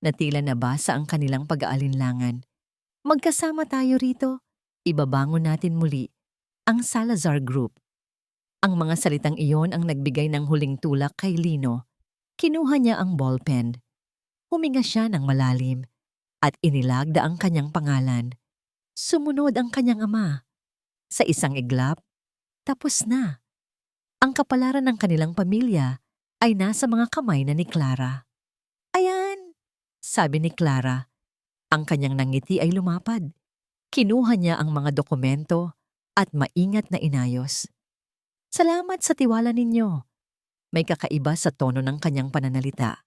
na tila nabasa ang kanilang pag-aalinlangan. Magkasama tayo rito, ibabangon natin muli ang Salazar Group. Ang mga salitang iyon ang nagbigay ng huling tulak kay Lino. Kinuha niya ang ballpen. Huminga siya ng malalim at inilagda ang kanyang pangalan. Sumunod ang kanyang ama. Sa isang iglap, tapos na. Ang kapalaran ng kanilang pamilya ay nasa mga kamay na ni Clara. Ayan, sabi ni Clara. Ang kanyang nangiti ay lumapad. Kinuha niya ang mga dokumento at maingat na inayos. Salamat sa tiwala ninyo. May kakaiba sa tono ng kanyang pananalita.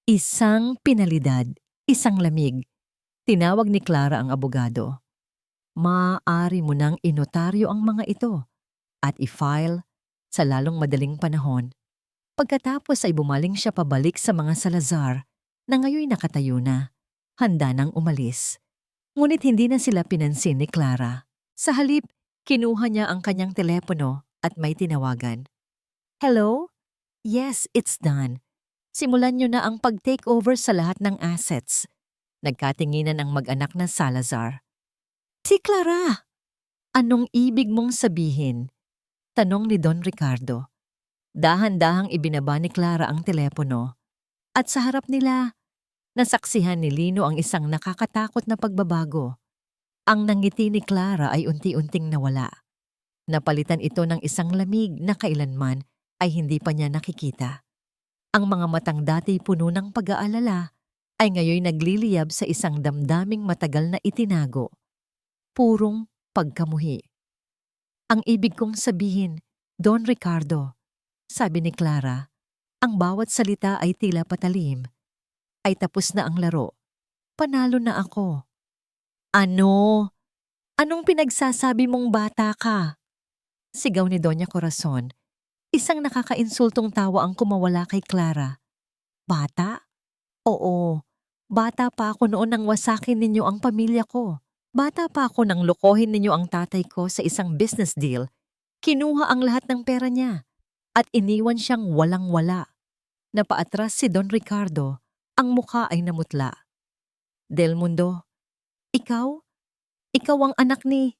Isang pinalidad, isang lamig. Tinawag ni Clara ang abogado. Maaari mo nang inotaryo ang mga ito at i-file sa lalong madaling panahon. Pagkatapos ay bumaling siya pabalik sa mga Salazar na ngayon nakatayo na, handa nang umalis. Ngunit hindi na sila pinansin ni Clara. Sa halip, kinuha niya ang kanyang telepono at may tinawagan. Hello? Yes, it's done. Simulan niyo na ang pag-takeover sa lahat ng assets. Nagkatinginan ang mag-anak na Salazar. Si Clara! Anong ibig mong sabihin? Tanong ni Don Ricardo. Dahan-dahang ibinaba ni Clara ang telepono at sa harap nila, nasaksihan ni Lino ang isang nakakatakot na pagbabago. Ang nangiti ni Clara ay unti-unting nawala. Napalitan ito ng isang lamig na kailanman ay hindi pa niya nakikita. Ang mga matang dati puno ng pag-aalala ay ngayon nagliliyab sa isang damdaming matagal na itinago. Purong pagkamuhi. Ang ibig kong sabihin, Don Ricardo, sabi ni Clara, ang bawat salita ay tila patalim. Ay tapos na ang laro. Panalo na ako. Ano? Anong pinagsasabi mong bata ka? Sigaw ni Doña Corazon. Isang nakakainsultong tawa ang kumawala kay Clara. Bata? Oo. Bata pa ako noon nang wasakin ninyo ang pamilya ko. Bata pa ako nang lokohin ninyo ang tatay ko sa isang business deal. Kinuha ang lahat ng pera niya at iniwan siyang walang-wala. Napaatras si Don Ricardo, ang mukha ay namutla. Del Mundo, ikaw? Ikaw ang anak ni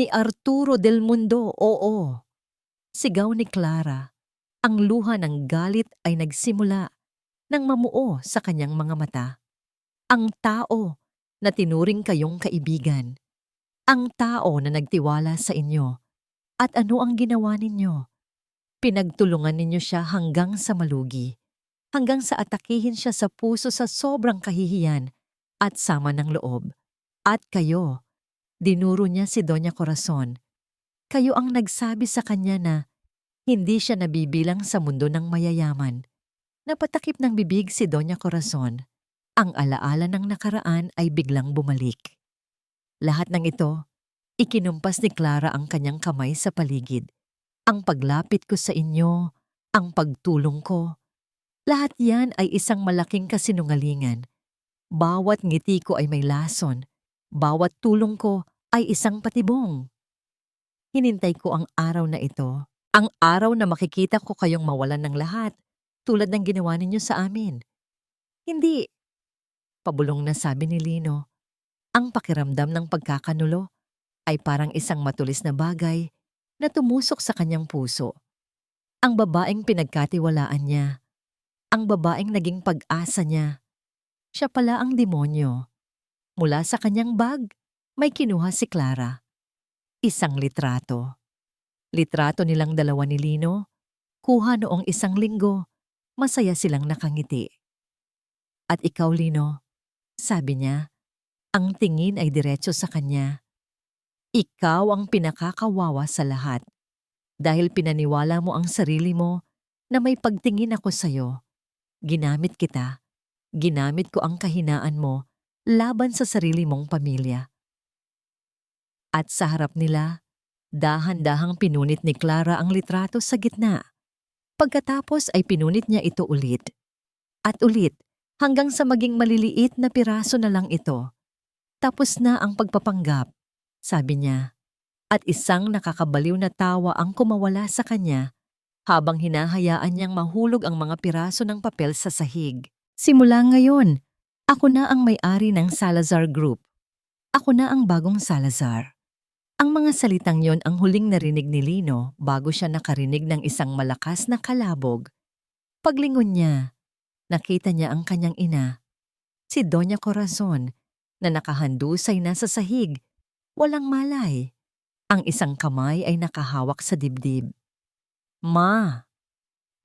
Arturo Del Mundo, oo. Sigaw ni Clara. Ang luha ng galit ay nagsimula nang mamuo sa kanyang mga mata. Ang tao na tinuring kayong kaibigan. Ang tao na nagtiwala sa inyo. At ano ang ginawa ninyo? Pinagtulungan ninyo siya hanggang sa malugi. Hanggang sa atakihin siya sa puso sa sobrang kahihiyan at sama ng loob. At kayo, dinuro niya si Doña Corazon. Kayo ang nagsabi sa kanya na Hindi siya nabibilang sa mundo ng mayayaman. Napatakip ng bibig si Doña Corazon. Ang alaala ng nakaraan ay biglang bumalik. Lahat ng ito, ikinumpas ni Clara ang kanyang kamay sa paligid. Ang paglapit ko sa inyo, ang pagtulong ko, lahat yan ay isang malaking kasinungalingan. Bawat ngiti ko ay may lason. Bawat tulong ko ay isang patibong. Hinintay ko ang araw na ito. Ang araw na makikita ko kayong mawalan ng lahat, tulad ng ginawa ninyo sa amin. Hindi, pabulong na sabi ni Lino. Ang pakiramdam ng pagkakanulo ay parang isang matulis na bagay na tumusok sa kanyang puso. Ang babaeng pinagkatiwalaan niya. Ang babaeng naging pag-asa niya. Siya pala ang demonyo. Mula sa kanyang bag, may kinuha si Clara. Isang litrato. Litrato nilang dalawa ni Lino. Kuha noong isang linggo. Masaya silang nakangiti. At ikaw, Lino, sabi niya, ang tingin ay diretso sa kanya. Ikaw ang pinakakawawa sa lahat. Dahil pinaniwala mo ang sarili mo na may pagtingin ako sa'yo. Ginamit kita. Ginamit ko ang kahinaan mo laban sa sarili mong pamilya. At sa harap nila, dahan-dahang pinunit ni Clara ang litrato sa gitna. Pagkatapos ay pinunit niya ito ulit. At ulit, hanggang sa maging maliliit na piraso na lang ito. Tapos na ang pagpapanggap, sabi niya. At isang nakakabaliw na tawa ang kumawala sa kanya habang hinahayaan niyang mahulog ang mga piraso ng papel sa sahig. Simula ngayon, ako na ang may-ari ng Salazar Group. Ako na ang bagong Salazar. Ang mga salitang yon ang huling narinig ni Lino bago siya nakarinig ng isang malakas na kalabog. Paglingon niya, nakita niya ang kanyang ina, si Doña Corazon, na nakahandusay na sa sahig, walang malay. Ang isang kamay ay nakahawak sa dibdib. Ma!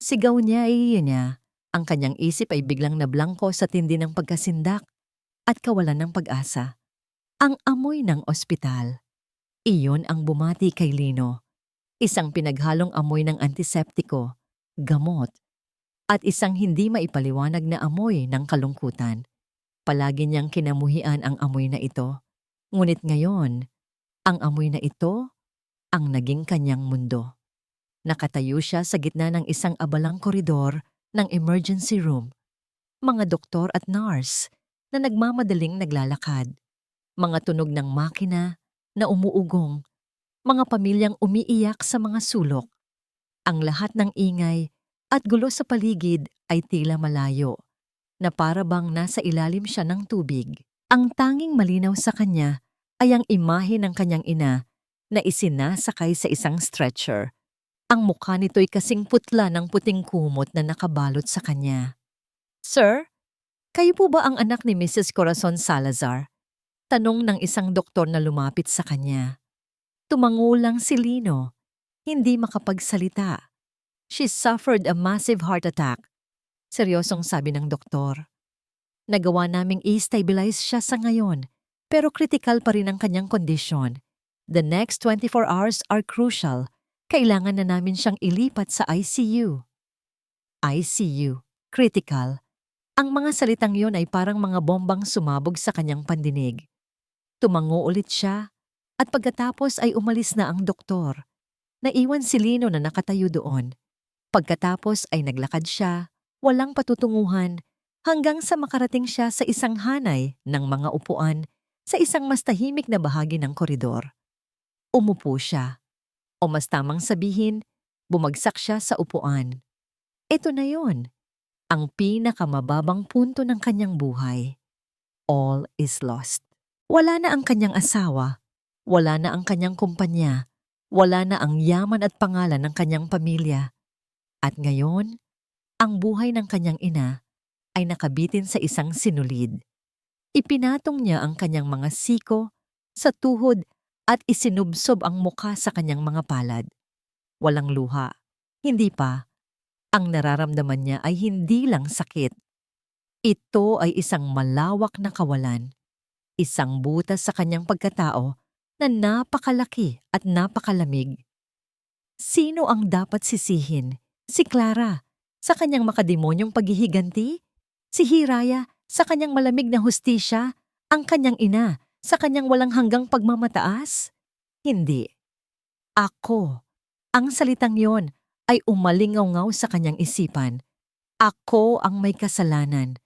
Sigaw niya ay iyon niya. Ang kanyang isip ay biglang nablangko sa tindi ng pagkasindak at kawalan ng pag-asa. Ang amoy ng ospital. Iyon ang bumati kay Lino. Isang pinaghalong amoy ng antiseptiko, gamot, at isang hindi maipaliwanag na amoy ng kalungkutan. Palagi niyang kinamuhian ang amoy na ito. Ngunit ngayon, ang amoy na ito ang naging kanyang mundo. Nakatayo siya sa gitna ng isang abalang koridor ng emergency room. Mga doktor at nurse na nagmamadaling naglalakad. Mga tunog ng makina na umuugong. Mga pamilyang umiiyak sa mga sulok. Ang lahat ng ingay at gulo sa paligid ay tila malayo, na para bang nasa ilalim siya ng tubig. Ang tanging malinaw sa kanya ay ang imahe ng kanyang ina na isinasakay sa isang stretcher. Ang mukha nito'y kasing putla ng puting kumot na nakabalot sa kanya. Sir, kayo po ba ang anak ni Mrs. Corazon Salazar? Tanong ng isang doktor na lumapit sa kanya. Tumango lang si Lino, hindi makapagsalita. She suffered a massive heart attack. Seryosong sabi ng doktor. Nagawa naming i-stabilize siya sa ngayon, pero critical pa rin ang kanyang kondisyon. The next 24 hours are crucial. Kailangan na namin siyang ilipat sa ICU. ICU, critical. Ang mga salitang yon ay parang mga bombang sumabog sa kanyang pandinig. Tumango ulit siya at pagkatapos ay umalis na ang doktor. Naiwan si Lino na nakatayo doon. Pagkatapos ay naglakad siya, walang patutunguhan, hanggang sa makarating siya sa isang hanay ng mga upuan sa isang mas tahimik na bahagi ng koridor. Umupo siya. O mas tamang sabihin, bumagsak siya sa upuan. Ito na yon, ang pinakamababang punto ng kanyang buhay. All is lost. Wala na ang kanyang asawa, wala na ang kanyang kumpanya, wala na ang yaman at pangalan ng kanyang pamilya. At ngayon, ang buhay ng kanyang ina ay nakabitin sa isang sinulid. Ipinatong niya ang kanyang mga siko sa tuhod at isinubsob ang mukha sa kanyang mga palad. Walang luha, hindi pa. Ang nararamdaman niya ay hindi lang sakit. Ito ay isang malawak na kawalan. Isang butas sa kanyang pagkatao na napakalaki at napakalamig. Sino ang dapat sisihin? Si Clara, sa kanyang makademonyong paghihiganti? Si Hiraya, sa kanyang malamig na hustisya? Ang kanyang ina, sa kanyang walang hanggang pagmamataas? Hindi. Ako. Ang salitang yon ay umalingaw-ngaw sa kanyang isipan. Ako ang may kasalanan.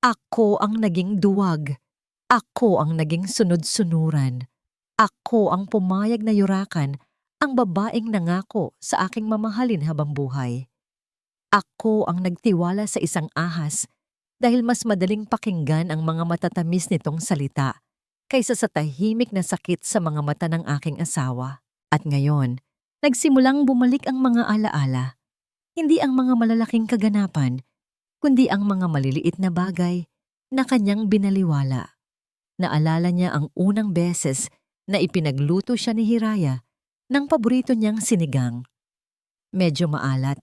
Ako ang naging duwag. Ako ang naging sunod-sunuran. Ako ang pumayag na yurakan ang babaeng nangako sa aking mamahalin habang buhay. Ako ang nagtiwala sa isang ahas dahil mas madaling pakinggan ang mga matatamis nitong salita kaysa sa tahimik na sakit sa mga mata ng aking asawa. At ngayon, nagsimulang bumalik ang mga alaala, hindi ang mga malalaking kaganapan, kundi ang mga maliliit na bagay na kanyang binaliwala. Naalala niya ang unang beses na ipinagluto siya ni Hiraya ng paborito niyang sinigang. Medyo maalat,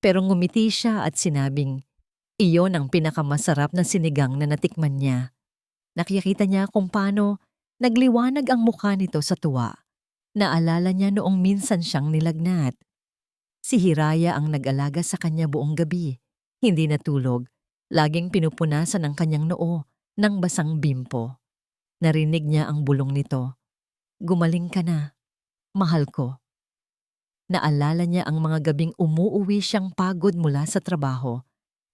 pero ngumiti siya at sinabing, iyon ang pinakamasarap na sinigang na natikman niya. Nakikita niya kung paano nagliwanag ang mukha nito sa tuwa. Naalala niya noong minsan siyang nilagnat. Si Hiraya ang nag-alaga sa kanya buong gabi. Hindi natulog, laging pinupunasan ang kanyang noo ng basang bimpo. Narinig niya ang bulong nito. Gumaling ka na, mahal ko. Naalala niya ang mga gabing umuuwi siyang pagod mula sa trabaho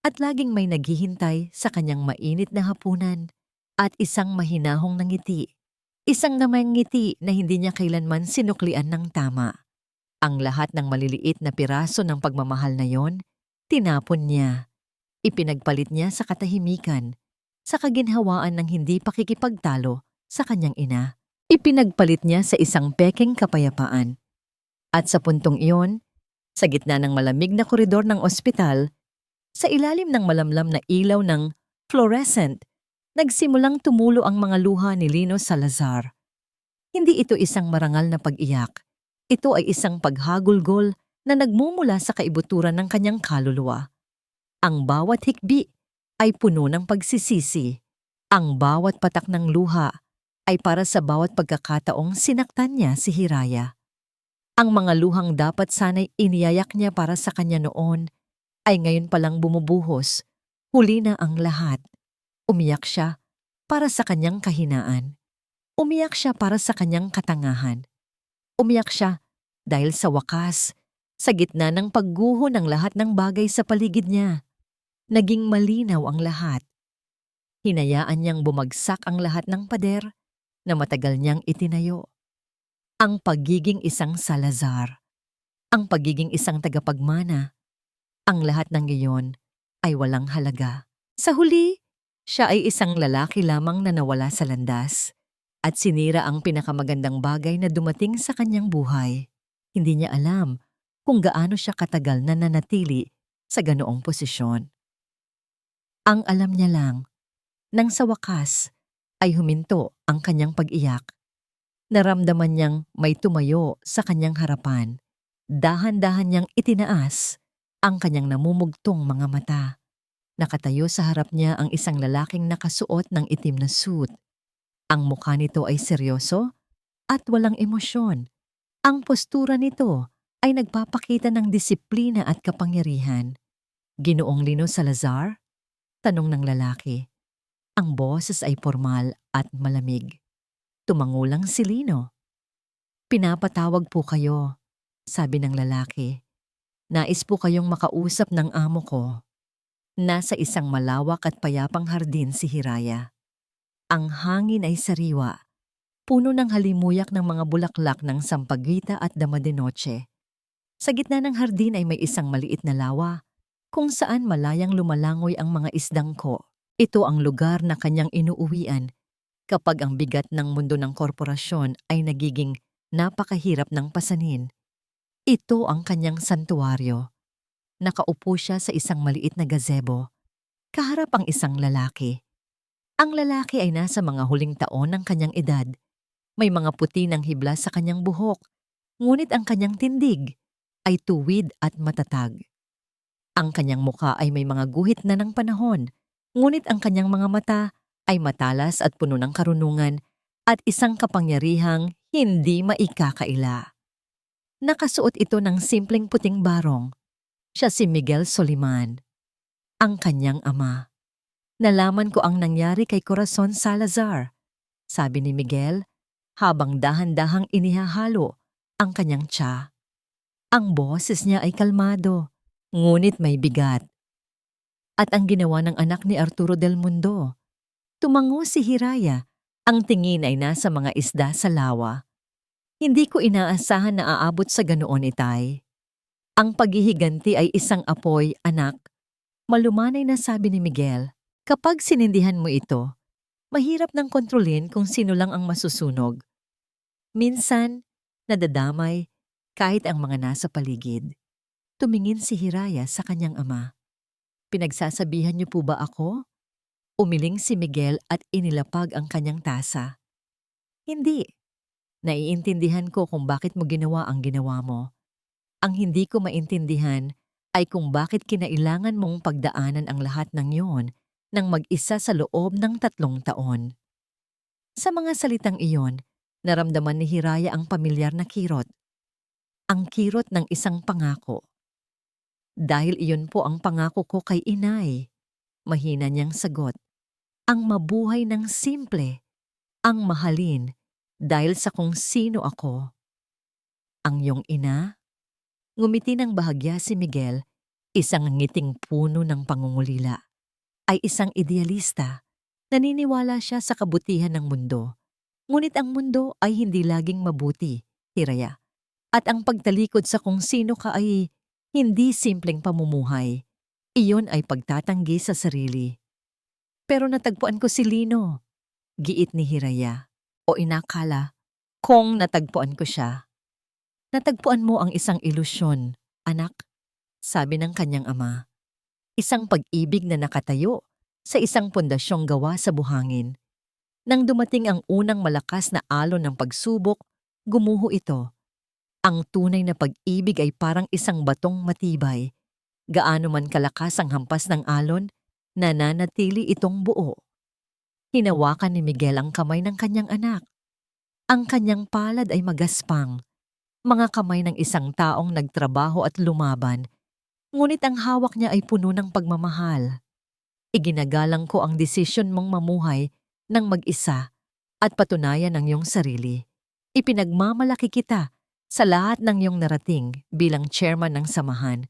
at laging may naghihintay sa kanyang mainit na hapunan at isang mahinahong na ngiti. Isang namang ngiti na hindi niya kailanman sinuklian ng tama. Ang lahat ng maliliit na piraso ng pagmamahal na yon, tinapon niya. Ipinagpalit niya sa katahimikan, sa kaginhawaan ng hindi pakikipagtalo sa kanyang ina. Ipinagpalit niya sa isang pekeng kapayapaan. At sa puntong iyon, sa gitna ng malamig na koridor ng ospital, sa ilalim ng malamlam na ilaw ng fluorescent, nagsimulang tumulo ang mga luha ni Lino Salazar. Hindi ito isang marangal na pag-iyak. Ito ay isang paghagulgol na nagmumula sa kaibuturan ng kanyang kaluluwa. Ang bawat hikbi ay puno ng pagsisisi. Ang bawat patak ng luha ay para sa bawat pagkakataong sinaktan niya si Hiraya. Ang mga luhang dapat sana'y iniyayak niya para sa kanya noon ay ngayon palang bumubuhos. Huli na ang lahat. Umiyak siya para sa kanyang kahinaan. Umiyak siya para sa kanyang katangahan. Umiyak siya dahil sa wakas, sa gitna ng pagguho ng lahat ng bagay sa paligid niya, naging malinaw ang lahat. Hinayaan niyang bumagsak ang lahat ng pader na matagal niyang itinayo. Ang pagiging isang Salazar, ang pagiging isang tagapagmana, ang lahat ng iyon ay walang halaga. Sa huli, siya ay isang lalaki lamang na nawala sa landas at sinira ang pinakamagandang bagay na dumating sa kanyang buhay. Hindi niya alam kung gaano siya katagal na nanatili sa ganoong posisyon. Ang alam niya lang, nang sa wakas ay huminto ang kanyang pag-iyak. Naramdaman niyang may tumayo sa kanyang harapan. Dahan-dahan niyang itinaas ang kanyang namumugtong mga mata. Nakatayo sa harap niya ang isang lalaking nakasuot ng itim na suit. Ang mukha nito ay seryoso at walang emosyon. Ang postura nito ay nagpapakita ng disiplina at kapangyarihan. Ginoong Lino Salazar? Tanong ng lalaki. Ang boses ay formal at malamig. Tumangulang si Lino. Pinapatawag po kayo, sabi ng lalaki. Nais po kayong makausap ng amo ko. Nasa isang malawak at payapang hardin si Hiraya. Ang hangin ay sariwa, puno ng halimuyak ng mga bulaklak ng sampaguita at dama de noche. Sa gitna ng hardin ay may isang maliit na lawa, kung saan malayang lumalangoy ang mga isdangko. Ito ang lugar na kanyang inuuwian kapag ang bigat ng mundo ng korporasyon ay nagiging napakahirap ng pasanin. Ito ang kanyang santuaryo. Nakaupo siya sa isang maliit na gazebo. Kaharap ang isang lalaki. Ang lalaki ay nasa mga huling taon ng kanyang edad. May mga puti ng hibla sa kanyang buhok, ngunit ang kanyang tindig ay tuwid at matatag. Ang kanyang muka ay may mga guhit na ng panahon, ngunit ang kanyang mga mata ay matalas at puno ng karunungan at isang kapangyarihang hindi maikakaila. Nakasuot ito ng simpleng puting barong. Siya si Miguel Soliman, ang kanyang ama. Nalaman ko ang nangyari kay Corazon Salazar, sabi ni Miguel habang dahan-dahang inihahalo ang kanyang tsa. Ang boses niya ay kalmado, ngunit may bigat. At ang ginawa ng anak ni Arturo del Mundo, tumango si Hiraya, ang tingin ay nasa mga isda sa lawa. Hindi ko inaasahan na aabot sa ganoon, itay. Ang paghihiganti ay isang apoy, anak. Malumanay na sabi ni Miguel, kapag sinindihan mo ito, mahirap nang kontrolin kung sino lang ang masusunog. Minsan, nadadamay kahit ang mga nasa paligid. Tumingin si Hiraya sa kanyang ama. Pinagsasabihan niyo po ba ako? Umiling si Miguel at inilapag ang kanyang tasa. Hindi. Naiintindihan ko kung bakit mo ginawa ang ginawa mo. Ang hindi ko maintindihan ay kung bakit kinailangan mong pagdaanan ang lahat ng yon nang mag-isa sa loob ng 3 taon. Sa mga salitang iyon, naramdaman ni Hiraya ang pamilyar na kirot. Ang kirot ng isang pangako. Dahil iyon po ang pangako ko kay inay. Mahina niyang sagot. Ang mabuhay ng simple. Ang mahalin dahil sa kung sino ako. Ang iyong ina? Ngumiti ng bahagya si Miguel, isang ngiting puno ng pangungulila. Ay isang idealista. Naniniwala siya sa kabutihan ng mundo. Ngunit ang mundo ay hindi laging mabuti, Hiraya. At ang pagtalikod sa kung sino ka ay hindi simpleng pamumuhay. Iyon ay pagtatanggi sa sarili. Pero natagpuan ko si Lino, giit ni Hiraya. O inakala kung natagpuan ko siya. Natagpuan mo ang isang ilusyon, anak, sabi ng kanyang ama. Isang pag-ibig na nakatayo sa isang pundasyong gawa sa buhangin. Nang dumating ang unang malakas na alon ng pagsubok, gumuho ito. Ang tunay na pag-ibig ay parang isang batong matibay. Gaano man kalakas ang hampas ng alon, nananatili itong buo. Hinawakan ni Miguel ang kamay ng kanyang anak. Ang kanyang palad ay magaspang. Mga kamay ng isang taong nagtrabaho at lumaban. Ngunit ang hawak niya ay puno ng pagmamahal. Iginagalang ko ang desisyon mong mamuhay ng mag-isa at patunayan ang iyong sarili. Ipinagmamalaki kita sa lahat ng iyong narating bilang chairman ng samahan.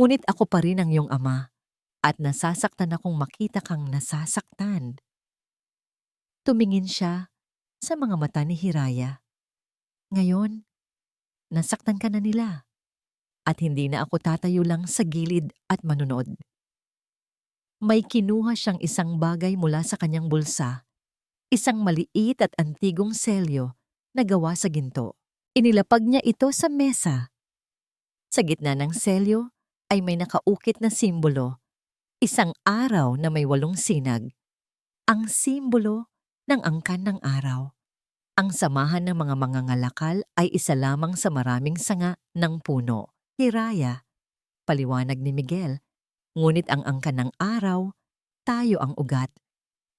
Ngunit ako pa rin ang iyong ama at nasasaktan akong makita kang nasasaktan. Tumingin siya sa mga mata ni Hiraya. Ngayon, nasaktan ka na nila at hindi na ako tatayo lang sa gilid at manunod. May kinuha siyang isang bagay mula sa kanyang bulsa, isang maliit at antigong selyo na gawa sa ginto. Inilapag niya ito sa mesa. Sa gitna ng selyo ay may nakaukit na simbolo, isang araw na may 8 sinag. Ang simbolo ng angkan ng araw. Ang samahan ng mga mangangalakal ay isa lamang sa maraming sanga ng puno. Hiraya, paliwanag ni Miguel. Ngunit ang angkan ng araw, tayo ang ugat.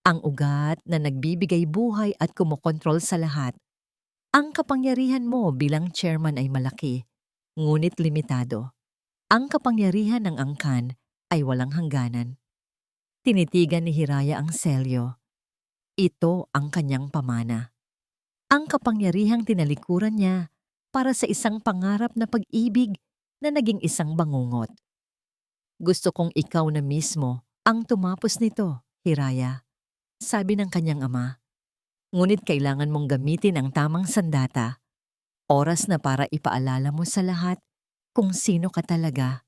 Ang ugat na nagbibigay buhay at kumokontrol sa lahat. Ang kapangyarihan mo bilang chairman ay malaki, ngunit limitado. Ang kapangyarihan ng angkan ay walang hangganan. Tinitigan ni Hiraya ang selyo. Ito ang kanyang pamana. Ang kapangyarihang tinalikuran niya para sa isang pangarap na pag-ibig na naging isang bangungot. Gusto kong ikaw na mismo ang tumapos nito, Hiraya, sabi ng kanyang ama. Ngunit kailangan mong gamitin ang tamang sandata. Oras na para ipaalala mo sa lahat kung sino ka talaga.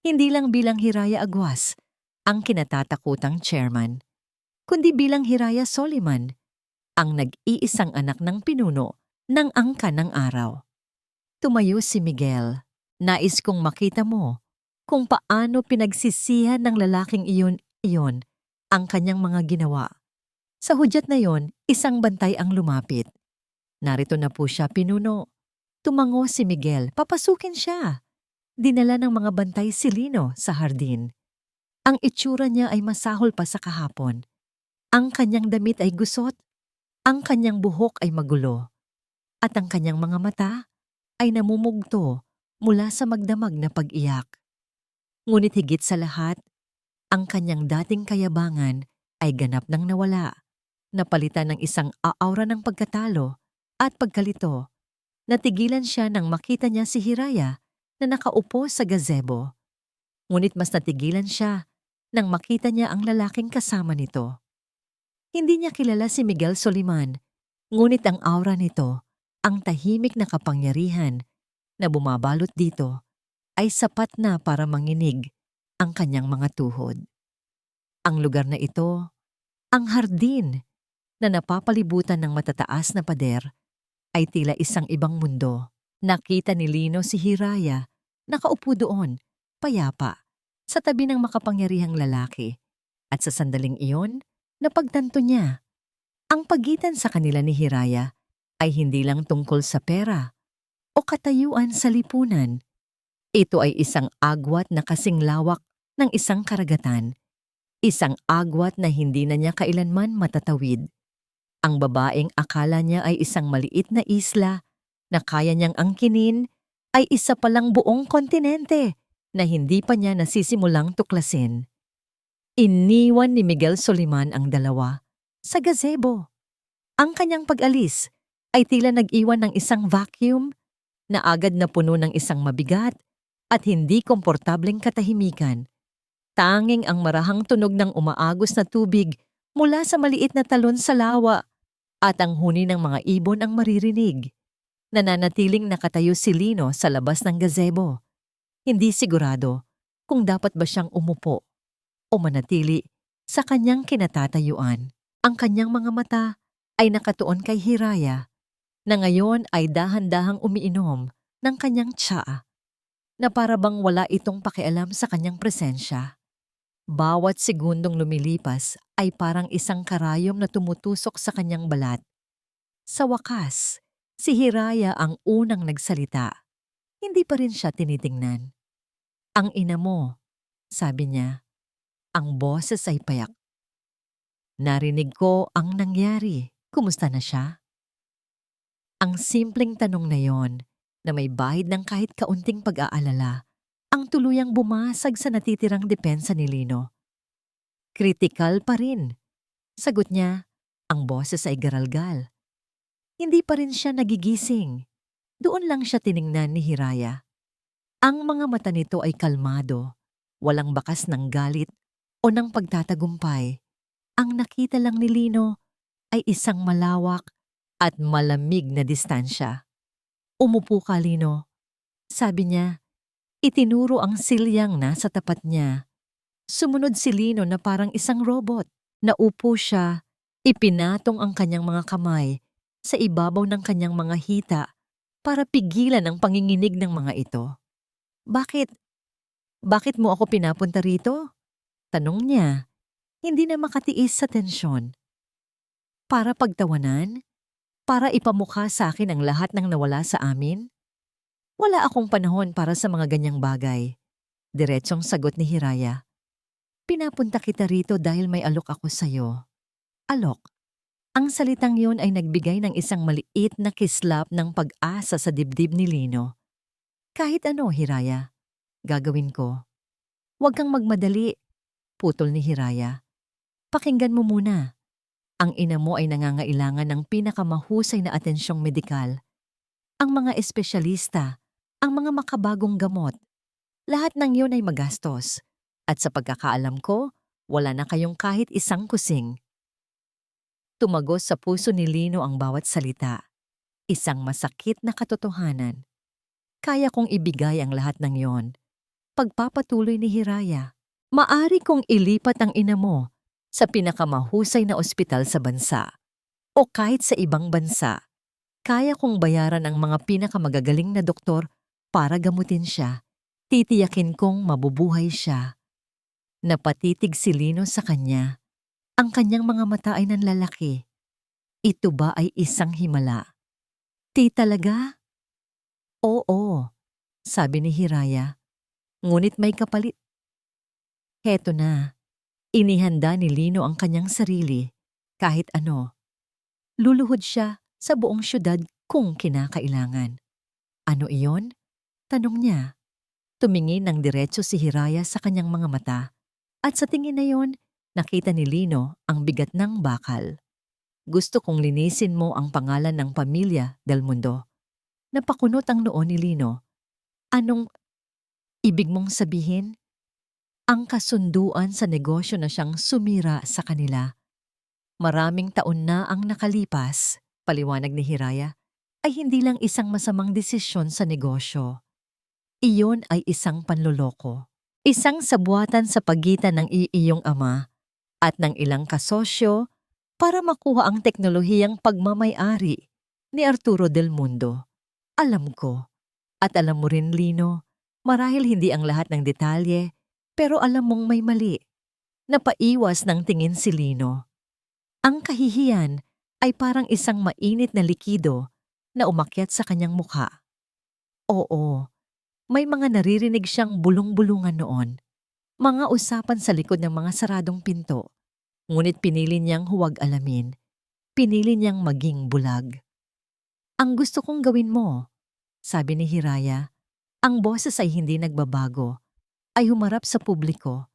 Hindi lang bilang Hiraya Aguas, ang kinatatakutang chairman, kundi bilang Hiraya Soliman, ang nag-iisang anak ng pinuno ng angkan ng araw. Tumayo si Miguel. Nais kong makita mo kung paano pinagsisihan ng lalaking iyon ang kanyang mga ginawa. Sa hudyat na yon, isang bantay ang lumapit. Narito na po siya, pinuno. Tumango si Miguel, papasukin siya. Dinala ng mga bantay si Lino sa hardin. Ang itsura niya ay masahol pa sa kahapon. Ang kanyang damit ay gusot. Ang kanyang buhok ay magulo. At ang kanyang mga mata ay namumugto mula sa magdamag na pag-iyak. Ngunit higit sa lahat, ang kanyang dating kayabangan ay ganap nang nawala, napalitan ng isang aura ng pagkatalo at pagkalito. Natigilan siya nang makita niya si Hiraya na nakaupo sa gazebo. Ngunit mas natigilan siya nang makita niya ang lalaking kasama nito. Hindi niya kilala si Miguel Soliman, ngunit ang aura nito, ang tahimik na kapangyarihan na bumabalot dito, ay sapat na para manginig ang kanyang mga tuhod. Ang lugar na ito, ang hardin na napapalibutan ng matataas na pader, ay tila isang ibang mundo. Nakita ni Lino si Hiraya, nakaupo doon, payapa, sa tabi ng makapangyarihang lalaki. At sa sandaling iyon, napagtanto niya, ang pagitan sa kanila ni Hiraya ay hindi lang tungkol sa pera o katayuan sa lipunan. Ito ay isang agwat na kasing lawak ng isang karagatan, isang agwat na hindi na niya kailanman matatawid. Ang babaeng akala niya ay isang maliit na isla na kaya niyang angkinin ay isa palang buong kontinente na hindi pa niya nasisimulang tuklasin. Iniwan ni Miguel Soliman ang dalawa sa gazebo. Ang kanyang pag-alis ay tila nag-iwan ng isang vacuum na agad na puno ng isang mabigat at hindi komportableng katahimikan. Tanging ang marahang tunog ng umaagos na tubig mula sa maliit na talon sa lawa at ang huni ng mga ibon ang maririnig. Nananatiling nakatayo si Lino sa labas ng gazebo. Hindi sigurado kung dapat ba siyang umupo o manatili sa kanyang kinatatayuan. Ang kanyang mga mata ay nakatuon kay Hiraya na ngayon ay dahan-dahang umiinom ng kanyang tsaa na para bang wala itong pakialam sa kanyang presensya. Bawat segundong lumilipas ay parang isang karayom na tumutusok sa kanyang balat. Sa wakas, si Hiraya ang unang nagsalita. Hindi pa rin siya tinitingnan. "Ang ina mo," sabi niya. Ang boses ay payak. "Narinig ko ang nangyari. Kumusta na siya?" Ang simpleng tanong na yon, na may bahid ng kahit kaunting pag-aalala, ang tuluyang bumasag sa natitirang depensa ni Lino. "Kritikal pa rin," sagot niya. Ang boses ay garalgal. Hindi pa rin siya nagigising. Doon lang siya tiningnan ni Hiraya. Ang mga mata nito ay kalmado, walang bakas ng galit o ng pagtatagumpay. Ang nakita lang ni Lino ay isang malawak at malamig na distansya. "Umupo ka, Lino," sabi niya. Itinuro ang silyang nasa tapat niya. Sumunod si Lino na parang isang robot. Naupo siya, ipinatong ang kanyang mga kamay sa ibabaw ng kanyang mga hita para pigilan ang panginginig ng mga ito. Bakit? Bakit mo ako pinapunta rito?" Tanong niya, hindi na makatiis sa tensyon. "Para pagtawanan? Para ipamukha sa akin ang lahat ng nawala sa amin? Wala akong panahon para sa mga ganyang bagay." Diretsong sagot ni Hiraya. "Pinapunta kita rito dahil may alok ako sa'yo." Alok. Ang salitang yun ay nagbigay ng isang maliit na kislap ng pag-asa sa dibdib ni Lino. "Kahit ano, Hiraya, gagawin ko." "Huwag kang magmadali," putol ni Hiraya. "Pakinggan mo muna. Ang ina mo ay nangangailangan ng pinakamahusay na atensyong medikal. Ang mga espesyalista, ang mga makabagong gamot, lahat ng yun ay magastos. At sa pagkakaalam ko, wala na kayong kahit isang kusing." Tumagos sa puso ni Lino ang bawat salita. Isang masakit na katotohanan. Kaya kong ibigay ang lahat ng yon. Pagpapatuloy ni Hiraya. "Maari kong ilipat ang ina mo sa pinakamahusay na ospital sa bansa o kahit sa ibang bansa. Kaya kong bayaran ang mga pinakamagagaling na doktor para gamutin siya. Titiyakin kong mabubuhay siya." Napatitig si Lino sa kanya. Ang kanyang mga mata ay nanlalaki. Ito ba ay isang himala? "Ti talaga?" "Oo," sabi ni Hiraya. "Ngunit may kapalit." Heto na. Inihanda ni Lino ang kanyang sarili. Kahit ano. Luluhod siya sa buong syudad kung kinakailangan. Ano iyon? Tanong niya. Tumingin ng diretso si Hiraya sa kanyang mga mata at sa tingin na yon, nakita ni Lino ang bigat ng bakal. Gusto kong linisin mo ang pangalan ng pamilya Del Mundo. Napakunot ang noo ni Lino. Anong ibig mong sabihin? Ang kasunduan sa negosyo na siyang sumira sa kanila. Maraming taon na ang nakalipas, paliwanag ni Hiraya, ay hindi lang isang masamang desisyon sa negosyo. Iyon ay isang panloloko. Isang sabuatan sa pagitan ng iyong ama at ng ilang kasosyo para makuha ang teknolohiyang pagmamay-ari ni Arturo Del Mundo. Alam ko. At alam mo rin, Lino, marahil hindi ang lahat ng detalye, pero alam mong may mali. Napaiwas ng tingin si Lino. Ang kahihiyan ay parang isang mainit na likido na umakyat sa kanyang mukha. Oo, may mga naririnig siyang bulong-bulungan noon. Mga usapan sa likod ng mga saradong pinto. Ngunit pinili niyang huwag alamin. Pinili niyang maging bulag. Ang gusto kong gawin mo, sabi ni Hiraya, ang boses ay hindi nagbabago, ay humarap sa publiko.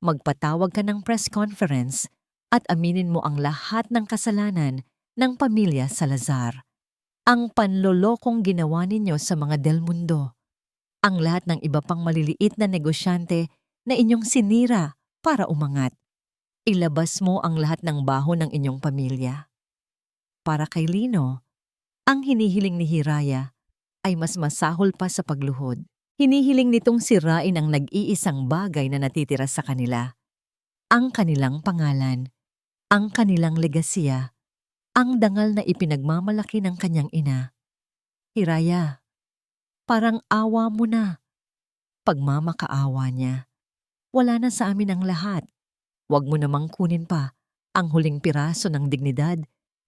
Magpatawag ka ng press conference at aminin mo ang lahat ng kasalanan ng pamilya Salazar. Ang panlolokong ginawa ninyo sa mga Del Mundo. Ang lahat ng iba pang maliliit na negosyante na inyong sinira para umangat. Ilabas mo ang lahat ng baho ng inyong pamilya. Para kay Lino, ang hinihiling ni Hiraya ay mas masahol pa sa pagluhod. Hinihiling nitong sirain ang nag-iisang bagay na natitira sa kanila. Ang kanilang pangalan, ang kanilang legasiya, ang dangal na ipinagmamalaki ng kanyang ina. Hiraya, parang awa mo na. Pagmamakaawa niya. Wala na sa amin ang lahat. Huwag mo namang kunin pa ang huling piraso ng dignidad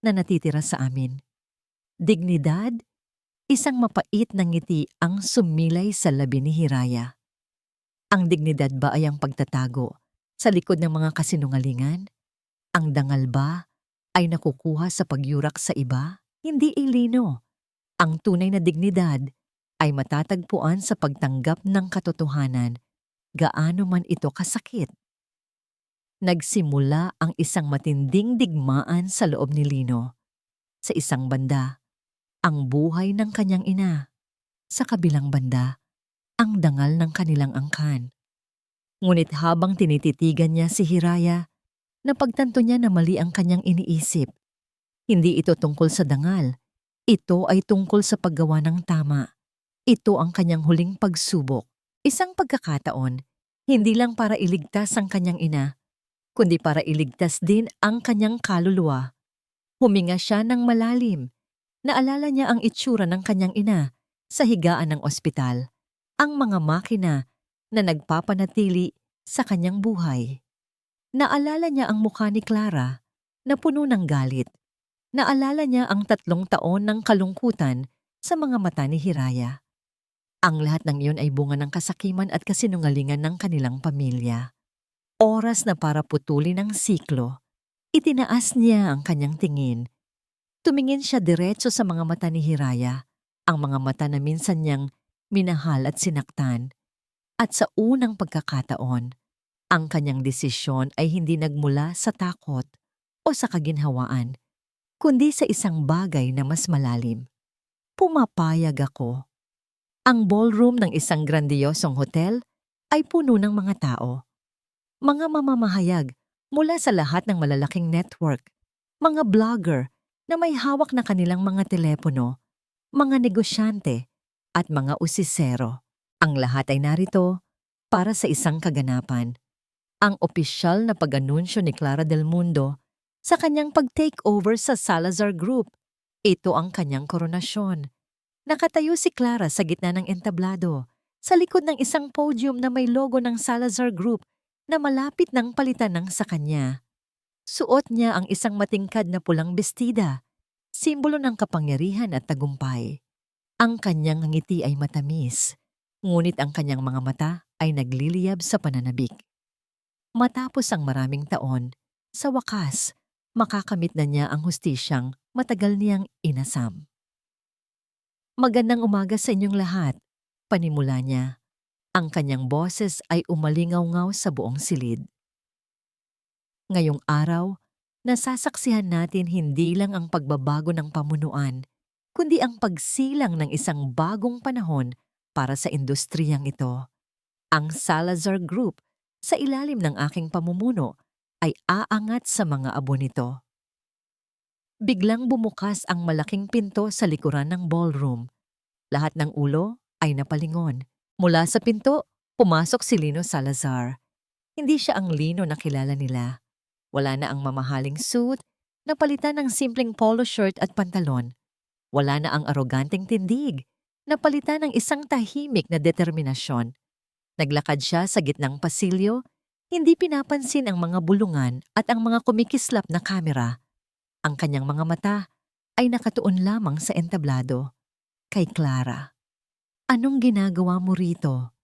na natitira sa amin. Dignidad? Isang mapait na ngiti ang sumilay sa labi ni Hiraya. Ang dignidad ba ay ang pagtatago sa likod ng mga kasinungalingan? Ang dangal ba ay nakukuha sa pagyurak sa iba? Hindi, Lino. Ang tunay na dignidad ay matatagpuan sa pagtanggap ng katotohanan, gaano man ito kasakit. Nagsimula ang isang matinding digmaan sa loob ni Lino. Sa isang banda, ang buhay ng kanyang ina. Sa kabilang banda, ang dangal ng kanilang angkan. Ngunit habang tinititigan niya si Hiraya, napagtanto niya na mali ang kanyang iniisip. Hindi ito tungkol sa dangal. Ito ay tungkol sa paggawa ng tama. Ito ang kanyang huling pagsubok. Isang pagkakataon, hindi lang para iligtas ang kanyang ina, kundi para iligtas din ang kanyang kaluluwa. Huminga siya ng malalim. Naalala niya ang itsura ng kanyang ina sa higaan ng ospital, ang mga makina na nagpapanatili sa kanyang buhay. Naalala niya ang mukha ni Clara na puno ng galit. Naalala niya ang 3 taon ng kalungkutan sa mga mata ni Hiraya. Ang lahat ng iyon ay bunga ng kasakiman at kasinungalingan ng kanilang pamilya. Oras na para putulin ang siklo, itinaas niya ang kanyang tingin. Tumingin siya diretso sa mga mata ni Hiraya, ang mga mata na minsan niyang minahal at sinaktan. At sa unang pagkakataon, ang kanyang desisyon ay hindi nagmula sa takot o sa kaginhawaan, kundi sa isang bagay na mas malalim. Pumapayag ako. Ang ballroom ng isang grandiyosong hotel ay puno ng mga tao. Mga mamamahayag mula sa lahat ng malalaking network, mga blogger na may hawak na kanilang mga telepono, mga negosyante at mga usisero. Ang lahat ay narito para sa isang kaganapan. Ang opisyal na pag-anunsyo ni Clara Del Mundo sa kanyang pag-takeover sa Salazar Group. Ito ang kanyang koronasyon. Nakatayo si Clara sa gitna ng entablado, sa likod ng isang podium na may logo ng Salazar Group na malapit ng palitan ng sa kanya. Suot niya ang isang matingkad na pulang bestida, simbolo ng kapangyarihan at tagumpay. Ang kanyang ngiti ay matamis, ngunit ang kanyang mga mata ay nagliliyab sa pananabik. Matapos ang maraming taon, sa wakas, makakamit na niya ang hustisyang matagal niyang inasam. Magandang umaga sa inyong lahat, panimula niya. Ang kanyang boses ay umalingaw-ngaw sa buong silid. Ngayong araw, nasasaksihan natin hindi lang ang pagbabago ng pamunuan, kundi ang pagsilang ng isang bagong panahon para sa industriyang ito. Ang Salazar Group, sa ilalim ng aking pamumuno, ay aangat sa mga abo nito. Biglang bumukas ang malaking pinto sa likuran ng ballroom. Lahat ng ulo ay napalingon. Mula sa pinto, pumasok si Lino Salazar. Hindi siya ang Lino na kilala nila. Wala na ang mamahaling suit, napalitan ng simpleng polo shirt at pantalon. Wala na ang aroganteng tindig, napalitan ng isang tahimik na determinasyon. Naglakad siya sa gitnang pasilyo, hindi pinapansin ang mga bulungan at ang mga kumikislap na kamera. Ang kanyang mga mata ay nakatuon lamang sa entablado. Kay Clara. Anong ginagawa mo rito?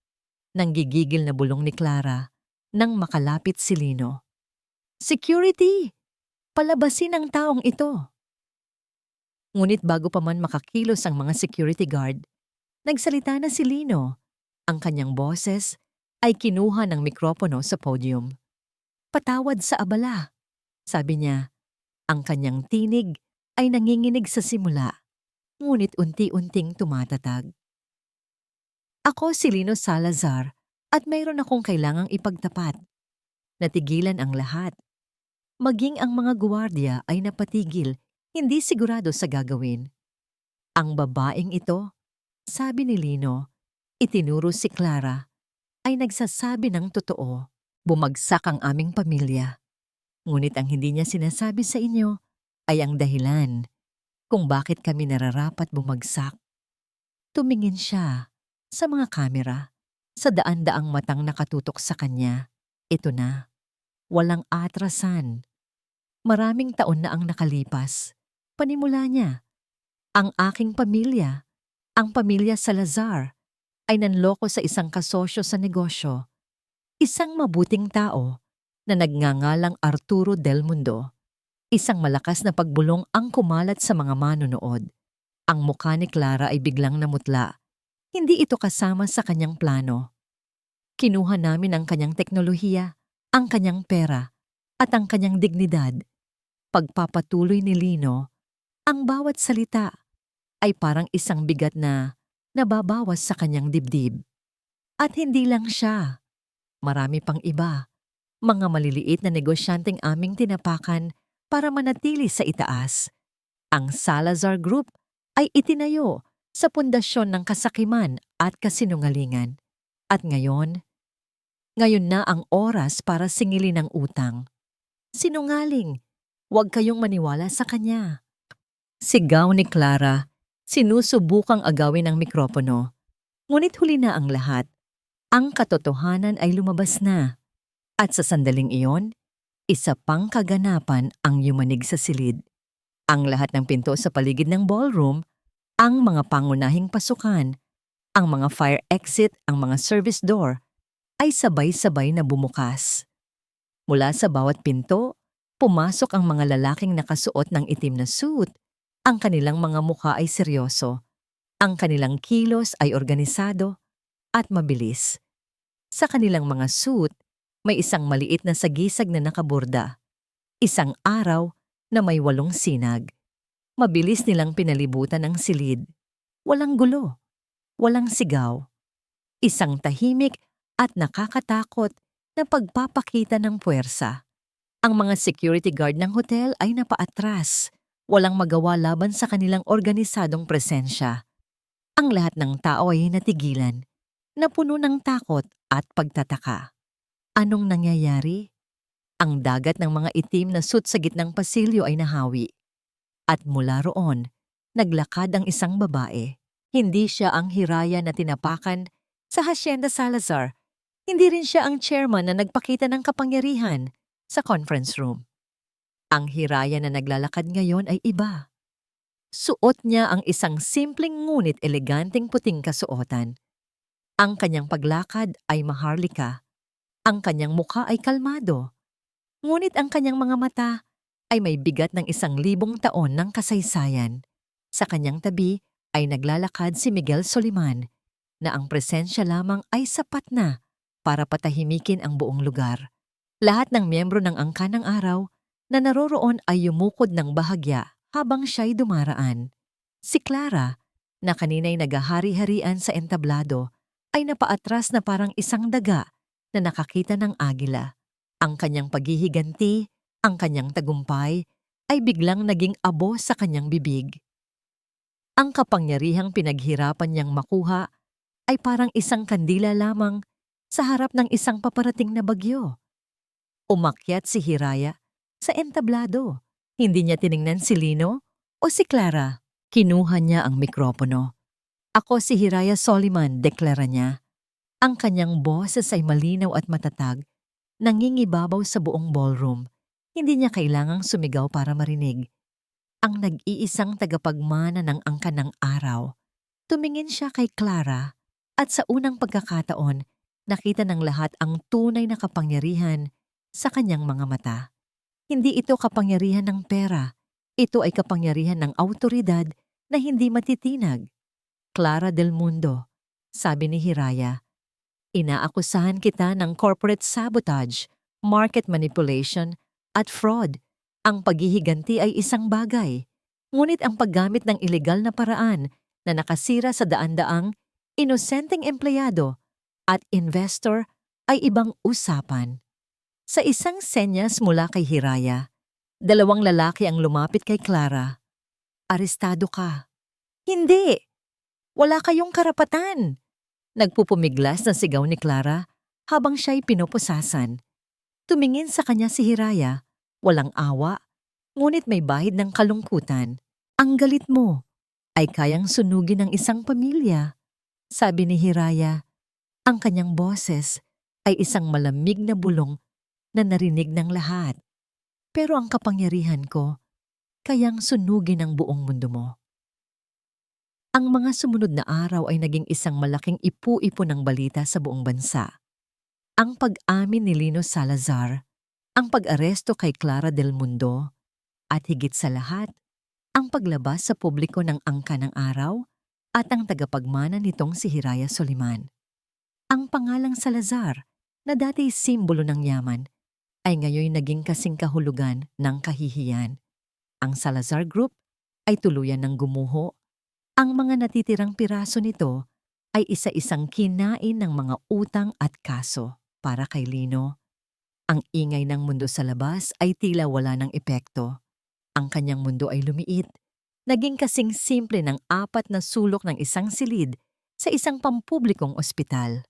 Nanggigigil na bulong ni Clara nang makalapit si Lino. Security! Palabasin ang taong ito. Ngunit bago pa man makakilos ang mga security guard, nagsalita na si Lino. Ang kanyang boses ay kinuha ng mikropono sa podium. Patawad sa abala, sabi niya. Ang kanyang tinig ay nanginginig sa simula, ngunit unti-unting tumatatag. Ako si Lino Salazar at mayroon akong kailangang ipagtapat. Natigilan ang lahat. Maging ang mga guwardiya ay napatigil, hindi sigurado sa gagawin. Ang babaeng ito, sabi ni Lino, itinuro si Clara, ay nagsasabi ng totoo. Bumagsak ang aming pamilya. Ngunit ang hindi niya sinasabi sa inyo ay ang dahilan kung bakit kami nararapat bumagsak. Tumingin siya sa mga kamera, sa daan-daang matang nakatutok sa kanya. Ito na, walang atrasan. Maraming taon na ang nakalipas. Panimula niya, ang aking pamilya, ang pamilya Salazar, ay nanloko sa isang kasosyo sa negosyo. Isang mabuting tao na nagngangalang Arturo Del Mundo. Isang malakas na pagbulong ang kumalat sa mga manonood. Ang mukha ni Clara ay biglang namutla. Hindi ito kasama sa kanyang plano. Kinuha namin ang kanyang teknolohiya, ang kanyang pera, at ang kanyang dignidad. Pagpapatuloy ni Lino, ang bawat salita ay parang isang bigat na nababawas sa kanyang dibdib. At hindi lang siya. Marami pang iba. Mga maliliit na negosyanteng aming tinapakan para manatili sa itaas. Ang Salazar Group ay itinayo sa pundasyon ng kasakiman at kasinungalingan. At ngayon na ang oras para singilin ang utang. Sinungaling, huwag kayong maniwala sa kanya. Sigaw ni Clara, sinusubukang agawin ang mikropono. Ngunit huli na ang lahat. Ang katotohanan ay lumabas na. At sa sandaling iyon, isa pang kaganapan ang yumanig sa silid. Ang lahat ng pinto sa paligid ng ballroom, ang mga pangunahing pasukan, ang mga fire exit, ang mga service door, ay sabay-sabay na bumukas. Mula sa bawat pinto, pumasok ang mga lalaking nakasuot ng itim na suit. Ang kanilang mga mukha ay seryoso. Ang kanilang kilos ay organisado at mabilis. Sa kanilang mga suit, may isang maliit na sagisag na nakaborda. Isang araw na may 8 sinag. Mabilis nilang pinalibutan ang silid. Walang gulo. Walang sigaw. Isang tahimik at nakakatakot na pagpapakita ng puwersa. Ang mga security guard ng hotel ay napaatras. Walang magawa laban sa kanilang organisadong presensya. Ang lahat ng tao ay natigilan, napuno ng takot at pagtataka. Anong nangyayari? Ang dagat ng mga itim na suit sa gitnang pasilyo ay nahawi. At mula roon, naglakad ang isang babae. Hindi siya ang hiraya na tinapakan sa Hacienda Salazar. Hindi rin siya ang chairman na nagpakita ng kapangyarihan sa conference room. Ang hiraya na naglalakad ngayon ay iba. Suot niya ang isang simpleng ngunit eleganteng puting kasuotan. Ang kanyang paglakad ay maharlika. Ang kanyang mukha ay kalmado. Ngunit ang kanyang mga mata ay may bigat ng 1,000 taon ng kasaysayan. Sa kanyang tabi ay naglalakad si Miguel Soliman na ang presensya lamang ay sapat na para patahimikin ang buong lugar. Lahat ng miyembro ng Angka ng Araw na naroroon ay yumukod ng bahagya habang siya'y dumaraan. Si Clara, na kanina'y naghahari-harian sa entablado, ay napaatras na parang isang daga na nakakita ng agila. Ang kanyang paghihiganti, ang kanyang tagumpay, ay biglang naging abo sa kanyang bibig. Ang kapangyarihang pinaghirapan niyang makuha ay parang isang kandila lamang sa harap ng isang paparating na bagyo. Umakyat si Hiraya sa entablado. Hindi niya tiningnan si Lino o si Clara. Kinuha niya ang mikropono. "Ako si Hiraya Soliman," deklara niya. Ang kanyang boses ay malinaw at matatag, nangingibabaw sa buong ballroom. Hindi niya kailangang sumigaw para marinig. Ang nag-iisang tagapagmana ng Angka ng Araw. Tumingin siya kay Clara at sa unang pagkakataon, nakita ng lahat ang tunay na kapangyarihan sa kanyang mga mata. Hindi ito kapangyarihan ng pera. Ito ay kapangyarihan ng awtoridad na hindi matitinag. "Clara del Mundo," sabi ni Hiraya, "inaakusahan kita ng corporate sabotage, market manipulation, at fraud. Ang paghihiganti ay isang bagay, ngunit ang paggamit ng ilegal na paraan na nakasira sa daan-daang inosenteng empleyado at investor ay ibang usapan." Sa isang senyas mula kay Hiraya, dalawang lalaki ang lumapit kay Clara. "Arestado ka." "Hindi! Wala kayong karapatan!" Nagpupumiglas na sigaw ni Clara habang siya'y pinupusasan. Tumingin sa kanya si Hiraya, walang awa, ngunit may bahid ng kalungkutan. "Ang galit mo ay kayang sunugin ng isang pamilya," sabi ni Hiraya. Ang kanyang boses ay isang malamig na bulong na narinig ng lahat. "Pero ang kapangyarihan ko, kayang sunugin ang buong mundo mo." Ang mga sumunod na araw ay naging isang malaking ipu-ipo ng balita sa buong bansa. Ang pag-amin ni Lino Salazar, ang pag-aresto kay Clara del Mundo, at higit sa lahat, ang paglabas sa publiko ng Angka ng Araw at ang tagapagmana nitong si Hiraya Soliman. Ang pangalang Salazar, na dati simbolo ng yaman, ay ngayon naging kasing kahulugan ng kahihiyan. Ang Salazar Group ay tuluyan ng gumuho. Ang mga natitirang piraso nito ay isa-isang kinain ng mga utang at kaso para kay Lino. Ang ingay ng mundo sa labas ay tila wala ng epekto. Ang kanyang mundo ay lumiit, naging kasing simple ng apat na sulok ng isang silid sa isang pampublikong ospital.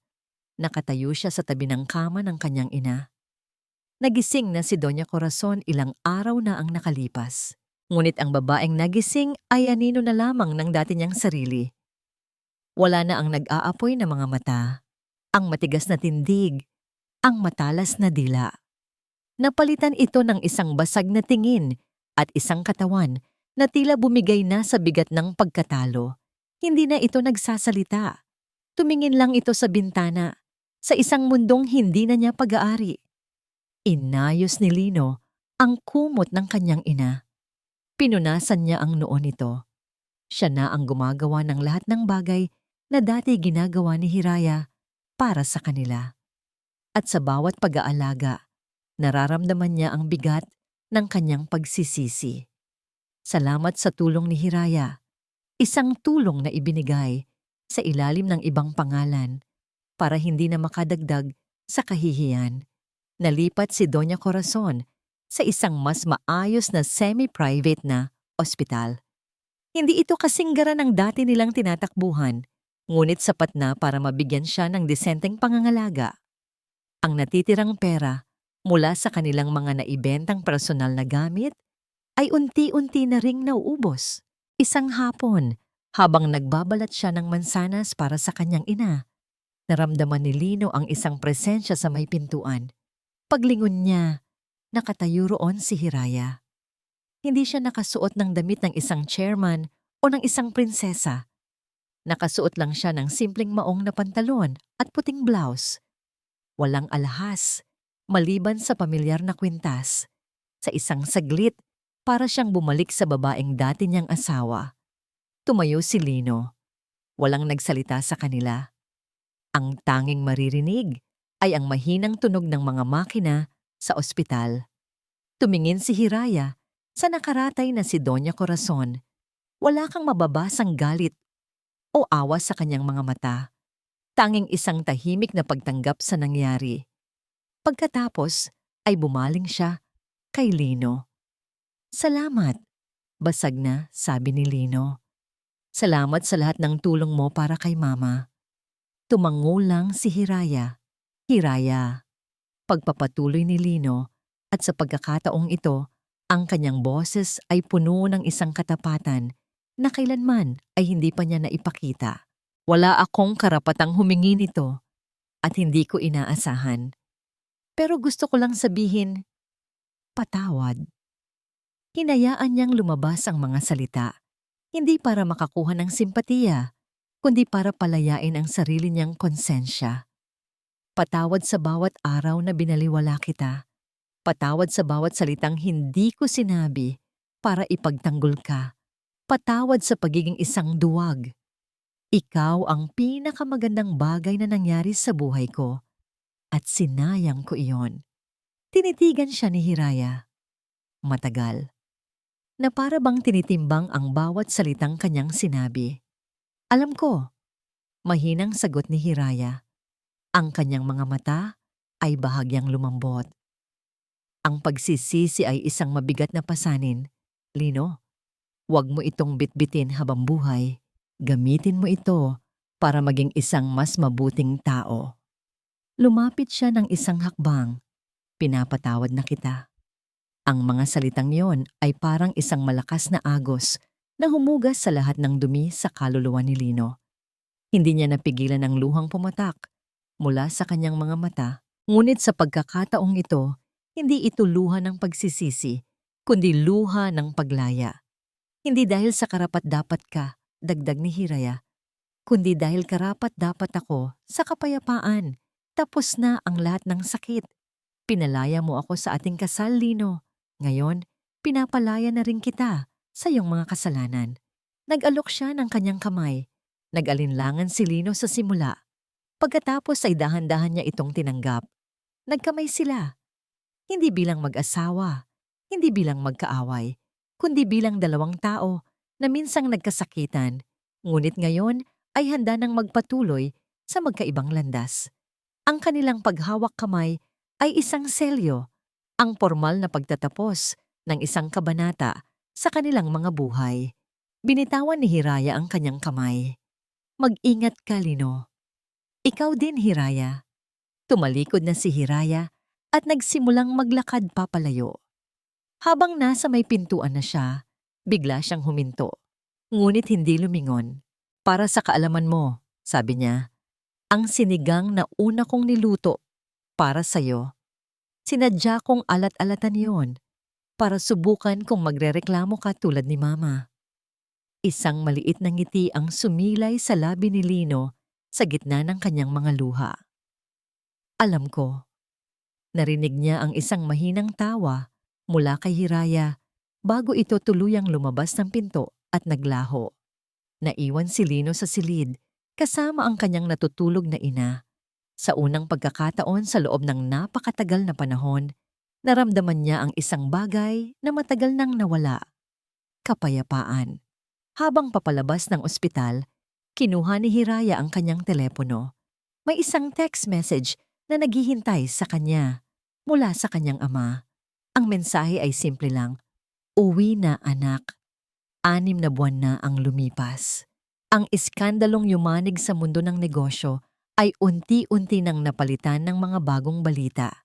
Nakatayo siya sa tabi ng kama ng kanyang ina. Nagising na si Doña Corazon ilang araw na ang nakalipas. Ngunit ang babaeng nagising ay anino na lamang ng dati niyang sarili. Wala na ang nag-aapoy na mga mata, ang matigas na tindig, ang matalas na dila. Napalitan ito ng isang basag na tingin at isang katawan na tila bumigay na sa bigat ng pagkatalo. Hindi na ito nagsasalita. Tumingin lang ito sa bintana, sa isang mundong hindi na niya pag-aari. Inayos ni Lino ang kumot ng kanyang ina. Pinunasan niya ang noo nito. Siya na ang gumagawa ng lahat ng bagay na dati ginagawa ni Hiraya para sa kanila. At sa bawat pag-aalaga, nararamdaman niya ang bigat ng kanyang pagsisisi. Salamat sa tulong ni Hiraya, isang tulong na ibinigay sa ilalim ng ibang pangalan para hindi na makadagdag sa kahihiyan. Nalipat si Doña Corazon sa isang mas maayos na semi-private na ospital. Hindi ito kasinggaran ng dati nilang tinatakbuhan, ngunit sapat na para mabigyan siya ng disenteng pangangalaga. Ang natitirang pera mula sa kanilang mga naibentang personal na gamit ay unti-unti na ring nauubos. Isang hapon, habang nagbabalat siya ng mansanas para sa kanyang ina, naramdaman ni Lino ang isang presensya sa may pintuan. Paglingon niya, nakatayo roon si Hiraya. Hindi siya nakasuot ng damit ng isang chairman o ng isang prinsesa. Nakasuot lang siya ng simpleng maong na pantalon at puting blouse. Walang alahas, maliban sa pamilyar na kwintas. Sa isang saglit, para siyang bumalik sa babaeng dati niyang asawa. Tumayo si Lino. Walang nagsalita sa kanila. Ang tanging maririnig ay ang mahinang tunog ng mga makina sa ospital. Tumingin si Hiraya sa nakaratay na si Doña Corazon. Wala kang mababasang galit o awa sa kanyang mga mata. Tanging isang tahimik na pagtanggap sa nangyari. Pagkatapos ay bumaling siya kay Lino. "Salamat," basag na sabi ni Lino. "Salamat sa lahat ng tulong mo para kay Mama." Tumango lang si Hiraya. "Hiraya." Pagpapatuloy ni Lino, at sa pagkakataong ito, ang kanyang boses ay puno ng isang katapatan na kailanman ay hindi pa niya naipakita. "Wala akong karapatang humingi nito at hindi ko inaasahan. Pero gusto ko lang sabihin, patawad." Hinayaan niyang lumabas ang mga salita, hindi para makakuha ng simpatiya, kundi para palayain ang sarili niyang konsensya. "Patawad sa bawat araw na binaliwala kita. Patawad sa bawat salitang hindi ko sinabi para ipagtanggol ka. Patawad sa pagiging isang duwag. Ikaw ang pinakamagandang bagay na nangyari sa buhay ko at sinayang ko iyon." Tinitigan siya ni Hiraya. Matagal. Na para bang tinitimbang ang bawat salitang kanyang sinabi. "Alam ko," mahinang sagot ni Hiraya. Ang kanyang mga mata ay bahagyang lumambot. "Ang pagsisisi ay isang mabigat na pasanin. Lino, huwag mo itong bitbitin habang buhay. Gamitin mo ito para maging isang mas mabuting tao." Lumapit siya ng isang hakbang. "Pinapatawad na kita." Ang mga salitang yon ay parang isang malakas na agos na humugas sa lahat ng dumi sa kaluluwa ni Lino. Hindi niya napigilan ang luhang pumatak mula sa kanyang mga mata. Ngunit sa pagkakataong ito, hindi ito luha ng pagsisisi, kundi luha ng paglaya. "Hindi dahil sa karapat-dapat ka," dagdag ni Hiraya, "kundi dahil karapat-dapat ako sa kapayapaan. Tapos na ang lahat ng sakit. Pinalaya mo ako sa ating kasal, Lino. Ngayon, pinapalaya na rin kita sa iyong mga kasalanan." Nag-alok siya ng kanyang kamay. Nag-alinlangan si Lino sa simula. Pagkatapos ay dahan-dahan niya itong tinanggap. Nagkamay sila. Hindi bilang mag-asawa, hindi bilang magkaaway, kundi bilang dalawang tao na minsang nagkasakitan, ngunit ngayon ay handa nang magpatuloy sa magkaibang landas. Ang kanilang paghawak kamay ay isang selyo, ang formal na pagtatapos ng isang kabanata sa kanilang mga buhay. Binitawan ni Hiraya ang kanyang kamay. "Mag-ingat ka, Lino." "Ikaw din, Hiraya." Tumalikod na si Hiraya at nagsimulang maglakad papalayo. Habang nasa may pintuan na siya, bigla siyang huminto. Ngunit hindi lumingon. "Para sa kaalaman mo," sabi niya, "ang sinigang na una kong niluto para sa'yo. Sinadya kong alat-alatan yon para subukan kung magrereklamo ka tulad ni Mama." Isang maliit na ngiti ang sumilay sa labi ni Lino sa gitna ng kanyang mga luha. "Alam ko." Narinig niya ang isang mahinang tawa mula kay Hiraya bago ito tuluyang lumabas ng pinto at naglaho. Naiwan si Lino sa silid kasama ang kanyang natutulog na ina. Sa unang pagkakataon sa loob ng napakatagal na panahon, naramdaman niya ang isang bagay na matagal nang nawala. Kapayapaan. Habang papalabas ng ospital, kinuha ni Hiraya ang kanyang telepono. May isang text message na naghihintay sa kanya mula sa kanyang ama. Ang mensahe ay simple lang, "Uwi na, anak. 6 na buwan na ang lumipas." Ang iskandalong yumanig sa mundo ng negosyo ay unti-unti nang napalitan ng mga bagong balita.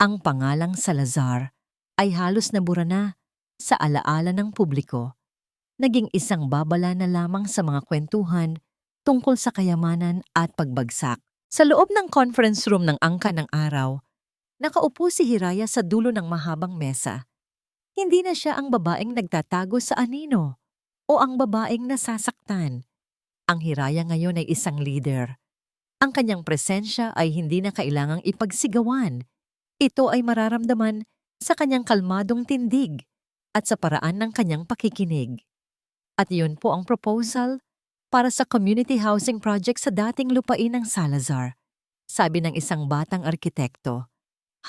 Ang pangalang Salazar ay halos nabura na sa alaala ng publiko. Naging isang babala na lamang sa mga kwentuhan tungkol sa kayamanan at pagbagsak. Sa loob ng conference room ng Angka ng Araw, nakaupo si Hiraya sa dulo ng mahabang mesa. Hindi na siya ang babaeng nagtatago sa anino o ang babaeng nasasaktan. Ang Hiraya ngayon ay isang leader. Ang kanyang presensya ay hindi na kailangang ipagsigawan. Ito ay mararamdaman sa kanyang kalmadong tindig at sa paraan ng kanyang pakikinig. At yun po ang proposal para sa community housing project sa dating lupain ng Salazar, sabi ng isang batang arkitekto,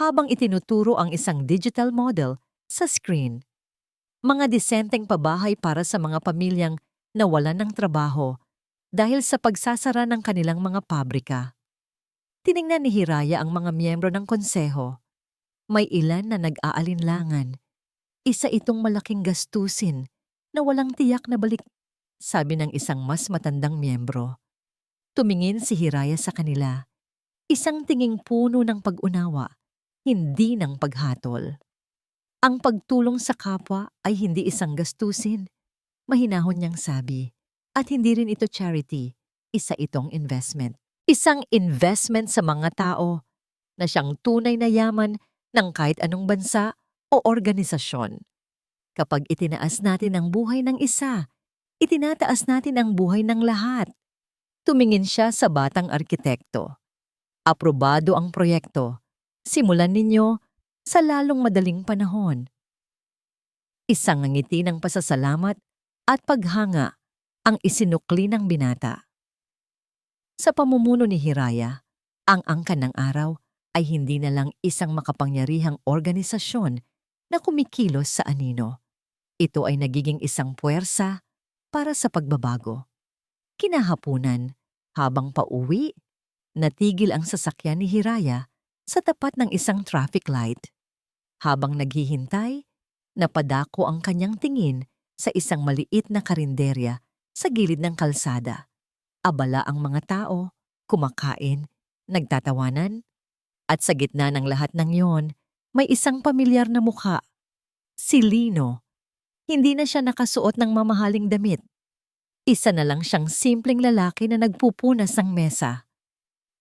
habang itinuturo ang isang digital model sa screen. Mga disenteng pabahay para sa mga pamilyang nawalan ng trabaho dahil sa pagsasara ng kanilang mga pabrika. Tiningnan ni Hiraya ang mga miyembro ng konseho. May ilan na nag-aalinlangan. Isa itong malaking gastusin na walang tiyak na balik, sabi ng isang mas matandang miyembro. Tumingin si Hiraya sa kanila. Isang tinging puno ng pag-unawa, hindi ng paghatol. Ang pagtulong sa kapwa ay hindi isang gastusin, mahinahon niyang sabi. At hindi rin ito charity, isa itong investment. Isang investment sa mga tao na siyang tunay na yaman ng kahit anong bansa o organisasyon. Kapag itinaas natin ang buhay ng isa, itinataas natin ang buhay ng lahat. Tumingin siya sa batang arkitekto. Aprobado ang proyekto. Simulan ninyo sa lalong madaling panahon. Isang ngiti ng pasasalamat at paghanga ang isinukli ng binata. Sa pamumuno ni Hiraya, ang angkan ng araw ay hindi na lang isang makapangyarihang organisasyon na kumikilos sa anino. Ito ay nagiging isang puwersa para sa pagbabago. Kinahapunan, habang pauwi, natigil ang sasakyan ni Hiraya sa tapat ng isang traffic light. Habang naghihintay, napadako ang kanyang tingin sa isang maliit na karinderya sa gilid ng kalsada. Abala ang mga tao, kumakain, nagtatawanan, at sa gitna ng lahat ng yon, may isang pamilyar na mukha. Si Lino. Hindi na siya nakasuot ng mamahaling damit. Isa na lang siyang simpleng lalaki na nagpupunas ng mesa.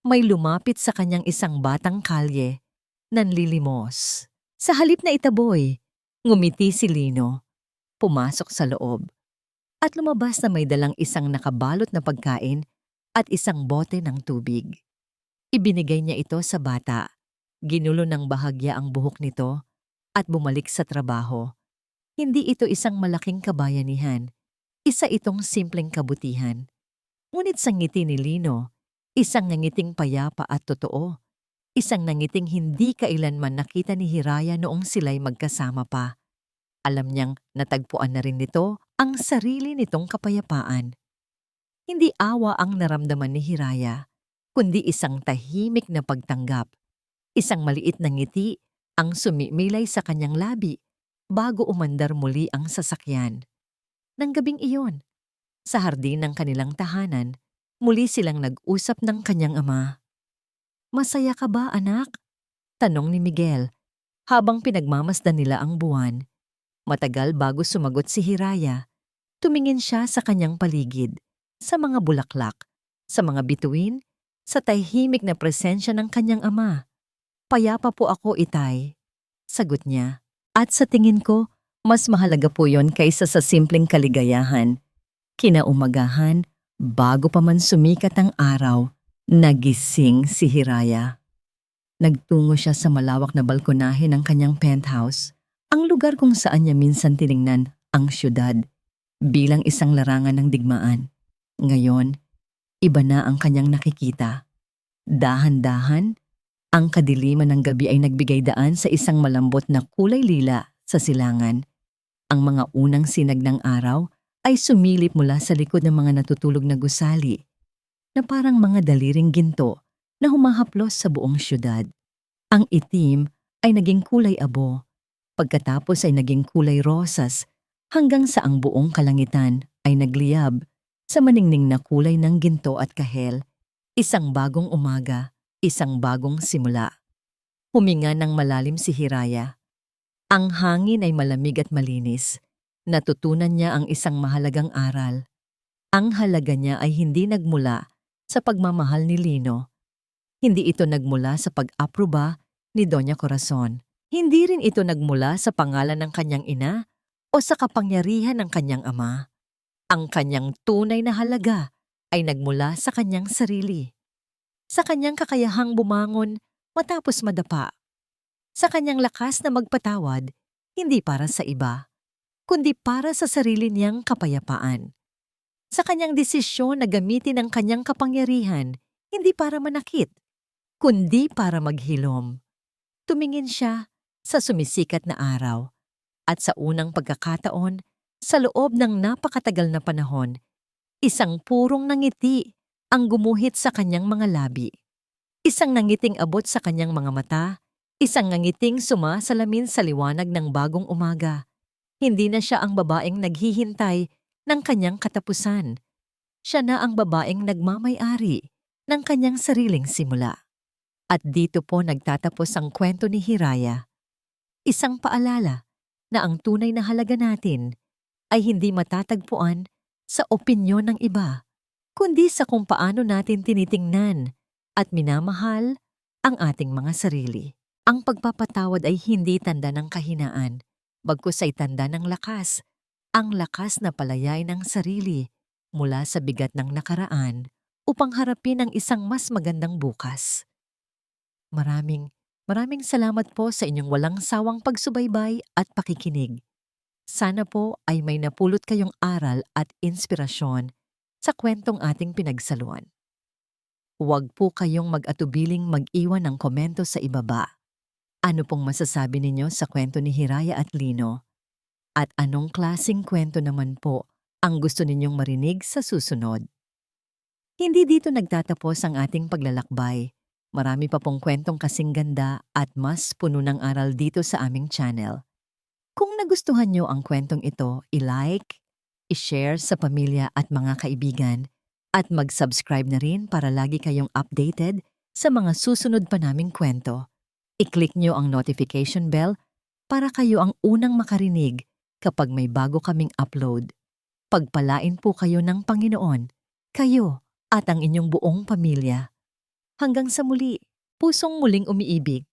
May lumapit sa kanyang isang batang kalye, nanlilimos. Sa halip na itaboy, ngumiti si Lino. Pumasok sa loob. At lumabas na may dalang isang nakabalot na pagkain at isang bote ng tubig. Ibinigay niya ito sa bata. Ginulo ng bahagya ang buhok nito at bumalik sa trabaho. Hindi ito isang malaking kabayanihan. Isa itong simpleng kabutihan. Ngunit sa ngiti ni Lino, isang nangiting payapa at totoo. Isang nangiting hindi kailanman nakita ni Hiraya noong sila'y magkasama pa. Alam niyang natagpuan na rin nito ang sarili nitong kapayapaan. Hindi awa ang naramdaman ni Hiraya, kundi isang tahimik na pagtanggap. Isang maliit na ngiti ang sumimilay sa kanyang labi bago umandar muli ang sasakyan. Nang gabing iyon, sa hardin ng kanilang tahanan, muli silang nag-usap ng kanyang ama. "Masaya ka ba, anak?" tanong ni Miguel, habang pinagmamasdan nila ang buwan. Matagal bago sumagot si Hiraya, tumingin siya sa kanyang paligid, sa mga bulaklak, sa mga bituin, sa tahimik na presensya ng kanyang ama. "Payapa po ako, itay," sagot niya. At sa tingin ko, mas mahalaga po yon kaysa sa simpleng kaligayahan. Kinaumagahan, bago pa man sumikat ang araw, nagising si Hiraya. Nagtungo siya sa malawak na balkonahe ng kanyang penthouse, ang lugar kung saan niya minsan tiningnan ang syudad bilang isang larangan ng digmaan. Ngayon, iba na ang kanyang nakikita. Dahan-dahan, ang kadiliman ng gabi ay nagbigay daan sa isang malambot na kulay lila sa silangan. Ang mga unang sinag ng araw ay sumilip mula sa likod ng mga natutulog na gusali, na parang mga daliring ginto na humahaplos sa buong syudad. Ang itim ay naging kulay abo, pagkatapos ay naging kulay rosas, hanggang sa ang buong kalangitan ay nagliyab sa maningning na kulay ng ginto at kahel. Isang bagong umaga, isang bagong simula. Huminga ng malalim si Hiraya. Ang hangin ay malamig at malinis. Natutunan niya ang isang mahalagang aral. Ang halaga niya ay hindi nagmula sa pagmamahal ni Lino. Hindi ito nagmula sa pag-aproba ni Doña Corazon. Hindi rin ito nagmula sa pangalan ng kanyang ina o sa kapangyarihan ng kanyang ama. Ang kanyang tunay na halaga ay nagmula sa kanyang sarili. Sa kanyang kakayahang bumangon matapos madapa. Sa kanyang lakas na magpatawad, hindi para sa iba, kundi para sa sarili niyang kapayapaan. Sa kanyang desisyon na gamitin ang kanyang kapangyarihan, hindi para manakit, kundi para maghilom. Tumingin siya sa sumisikat na araw at sa unang pagkakataon, sa loob ng napakatagal na panahon, isang purong nangiti ang gumuhit sa kanyang mga labi. Isang nangiting abot sa kanyang mga mata, isang nangiting sumasalamin sa liwanag ng bagong umaga. Hindi na siya ang babaeng naghihintay ng kanyang katapusan. Siya na ang babaeng nagmamay-ari ng kanyang sariling simula. At dito po nagtatapos ang kwento ni Hiraya. Isang paalala na ang tunay na halaga natin ay hindi matatagpuan sa opinyon ng iba, kundi sa kung paano natin tinitingnan at minamahal ang ating mga sarili. Ang pagpapatawad ay hindi tanda ng kahinaan, bagkus ay tanda ng lakas, ang lakas na palayay ng sarili mula sa bigat ng nakaraan upang harapin ang isang mas magandang bukas. Maraming salamat po sa inyong walang sawang pagsubaybay at pakikinig. Sana po ay may napulot kayong aral at inspirasyon sa kwentong ating pinagsaluan. Huwag po kayong mag-atubiling mag-iwan ng komento sa ibaba. Ano pong masasabi ninyo sa kwento ni Hiraya at Lino? At anong klaseng kwento naman po ang gusto ninyong marinig sa susunod? Hindi dito nagtatapos ang ating paglalakbay. Marami pa pong kwentong kasing ganda at mas puno ng aral dito sa aming channel. Kung nagustuhan nyo ang kwentong ito, i-like, i-share sa pamilya at mga kaibigan, at mag-subscribe na rin para lagi kayong updated sa mga susunod pa naming kwento. I-click nyo ang notification bell para kayo ang unang makarinig kapag may bago kaming upload. Pagpalain po kayo ng Panginoon, kayo at ang inyong buong pamilya. Hanggang sa muli, pusong muling umiibig.